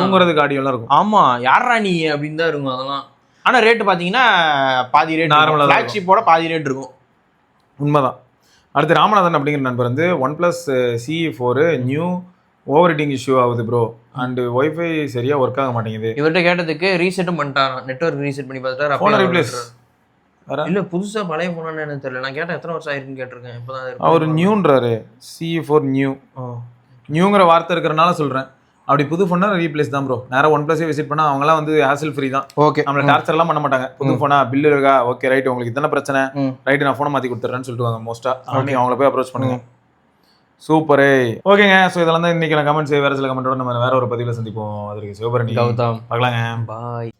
தூங்குறதுக்கு ஆடியோலாம் இருக்கும். ஆமா, யாரா நீ அப்படின்னு தான் இருக்கும் அதெல்லாம். ஆனால் ரேட்டு பார்த்தீங்கன்னா பாதி ரேட், நார்மலாக ஃப்ளாக்ஷிப்போட பாதி ரேட் இருக்கும். உண்மைதான். அடுத்து ராமநாதன் அப்படிங்கிற நண்பர் வந்து OnePlus CE4 new over heating issue ஆகுது ப்ரோ, அண்ட் ஒய்ஃபை சரியா ஒர்க் ஆக மாட்டேங்குது. இவர்கிட்ட கேட்டதுக்கு ரீசெட்டும் பண்ணிட்டாராம், நெட்வொர்க் ரீசெட் பண்ணி பார்த்துட்டாரு. ஃபோனை ரீப்ளேஸ் இல்லை, புதுசாக பழைய ஃபோனான்னு எனக்கு தெரியல. நான் கேட்டேன் எத்தனை வருஷம் ஆயிருக்குன்னு கேட்டிருக்கேன். இப்போ தான் அவர் நியூன்றாரு. CE4 நியூங்கிற வார்த்தை இருக்கிறனால சொல்கிறேன். அப்படி புது ஃபோனா ரீப்ளேஸ் தான் ப்ரோ. நேராக ஒன் ப்ளஸே விசிட் பண்ணால் அவங்களாம் வந்து ஹேசல் ஃப்ரீ தான். ஓகே, நம்மளை டார்ச்சர்லாம் பண்ண மாட்டாங்க. புது ஃபோனா பில்லு இருக்கா, ஓகே ரைட், உங்களுக்கு இத்தனை பிரச்சனை, ரைட்டு நான் ஃபோனை மாற்றி கொடுத்துட்றேன்னு சொல்லிட்டு மோஸ்ட்டாக நீங்கள் அவங்கள போய் அப்ரோச் பண்ணுங்க. சூப்பரே. ஓகேங்க. ஸோ இதெல்லாம் தான் இன்னைக்கு கமெண்ட்ஸ். வேறு சில கமெண்ட்டோட நம்ம வேற ஒரு பதிவில் சந்திப்போம். அதற்கு சிவபரணி கௌதம் பார்க்கலாங்க. பாய்.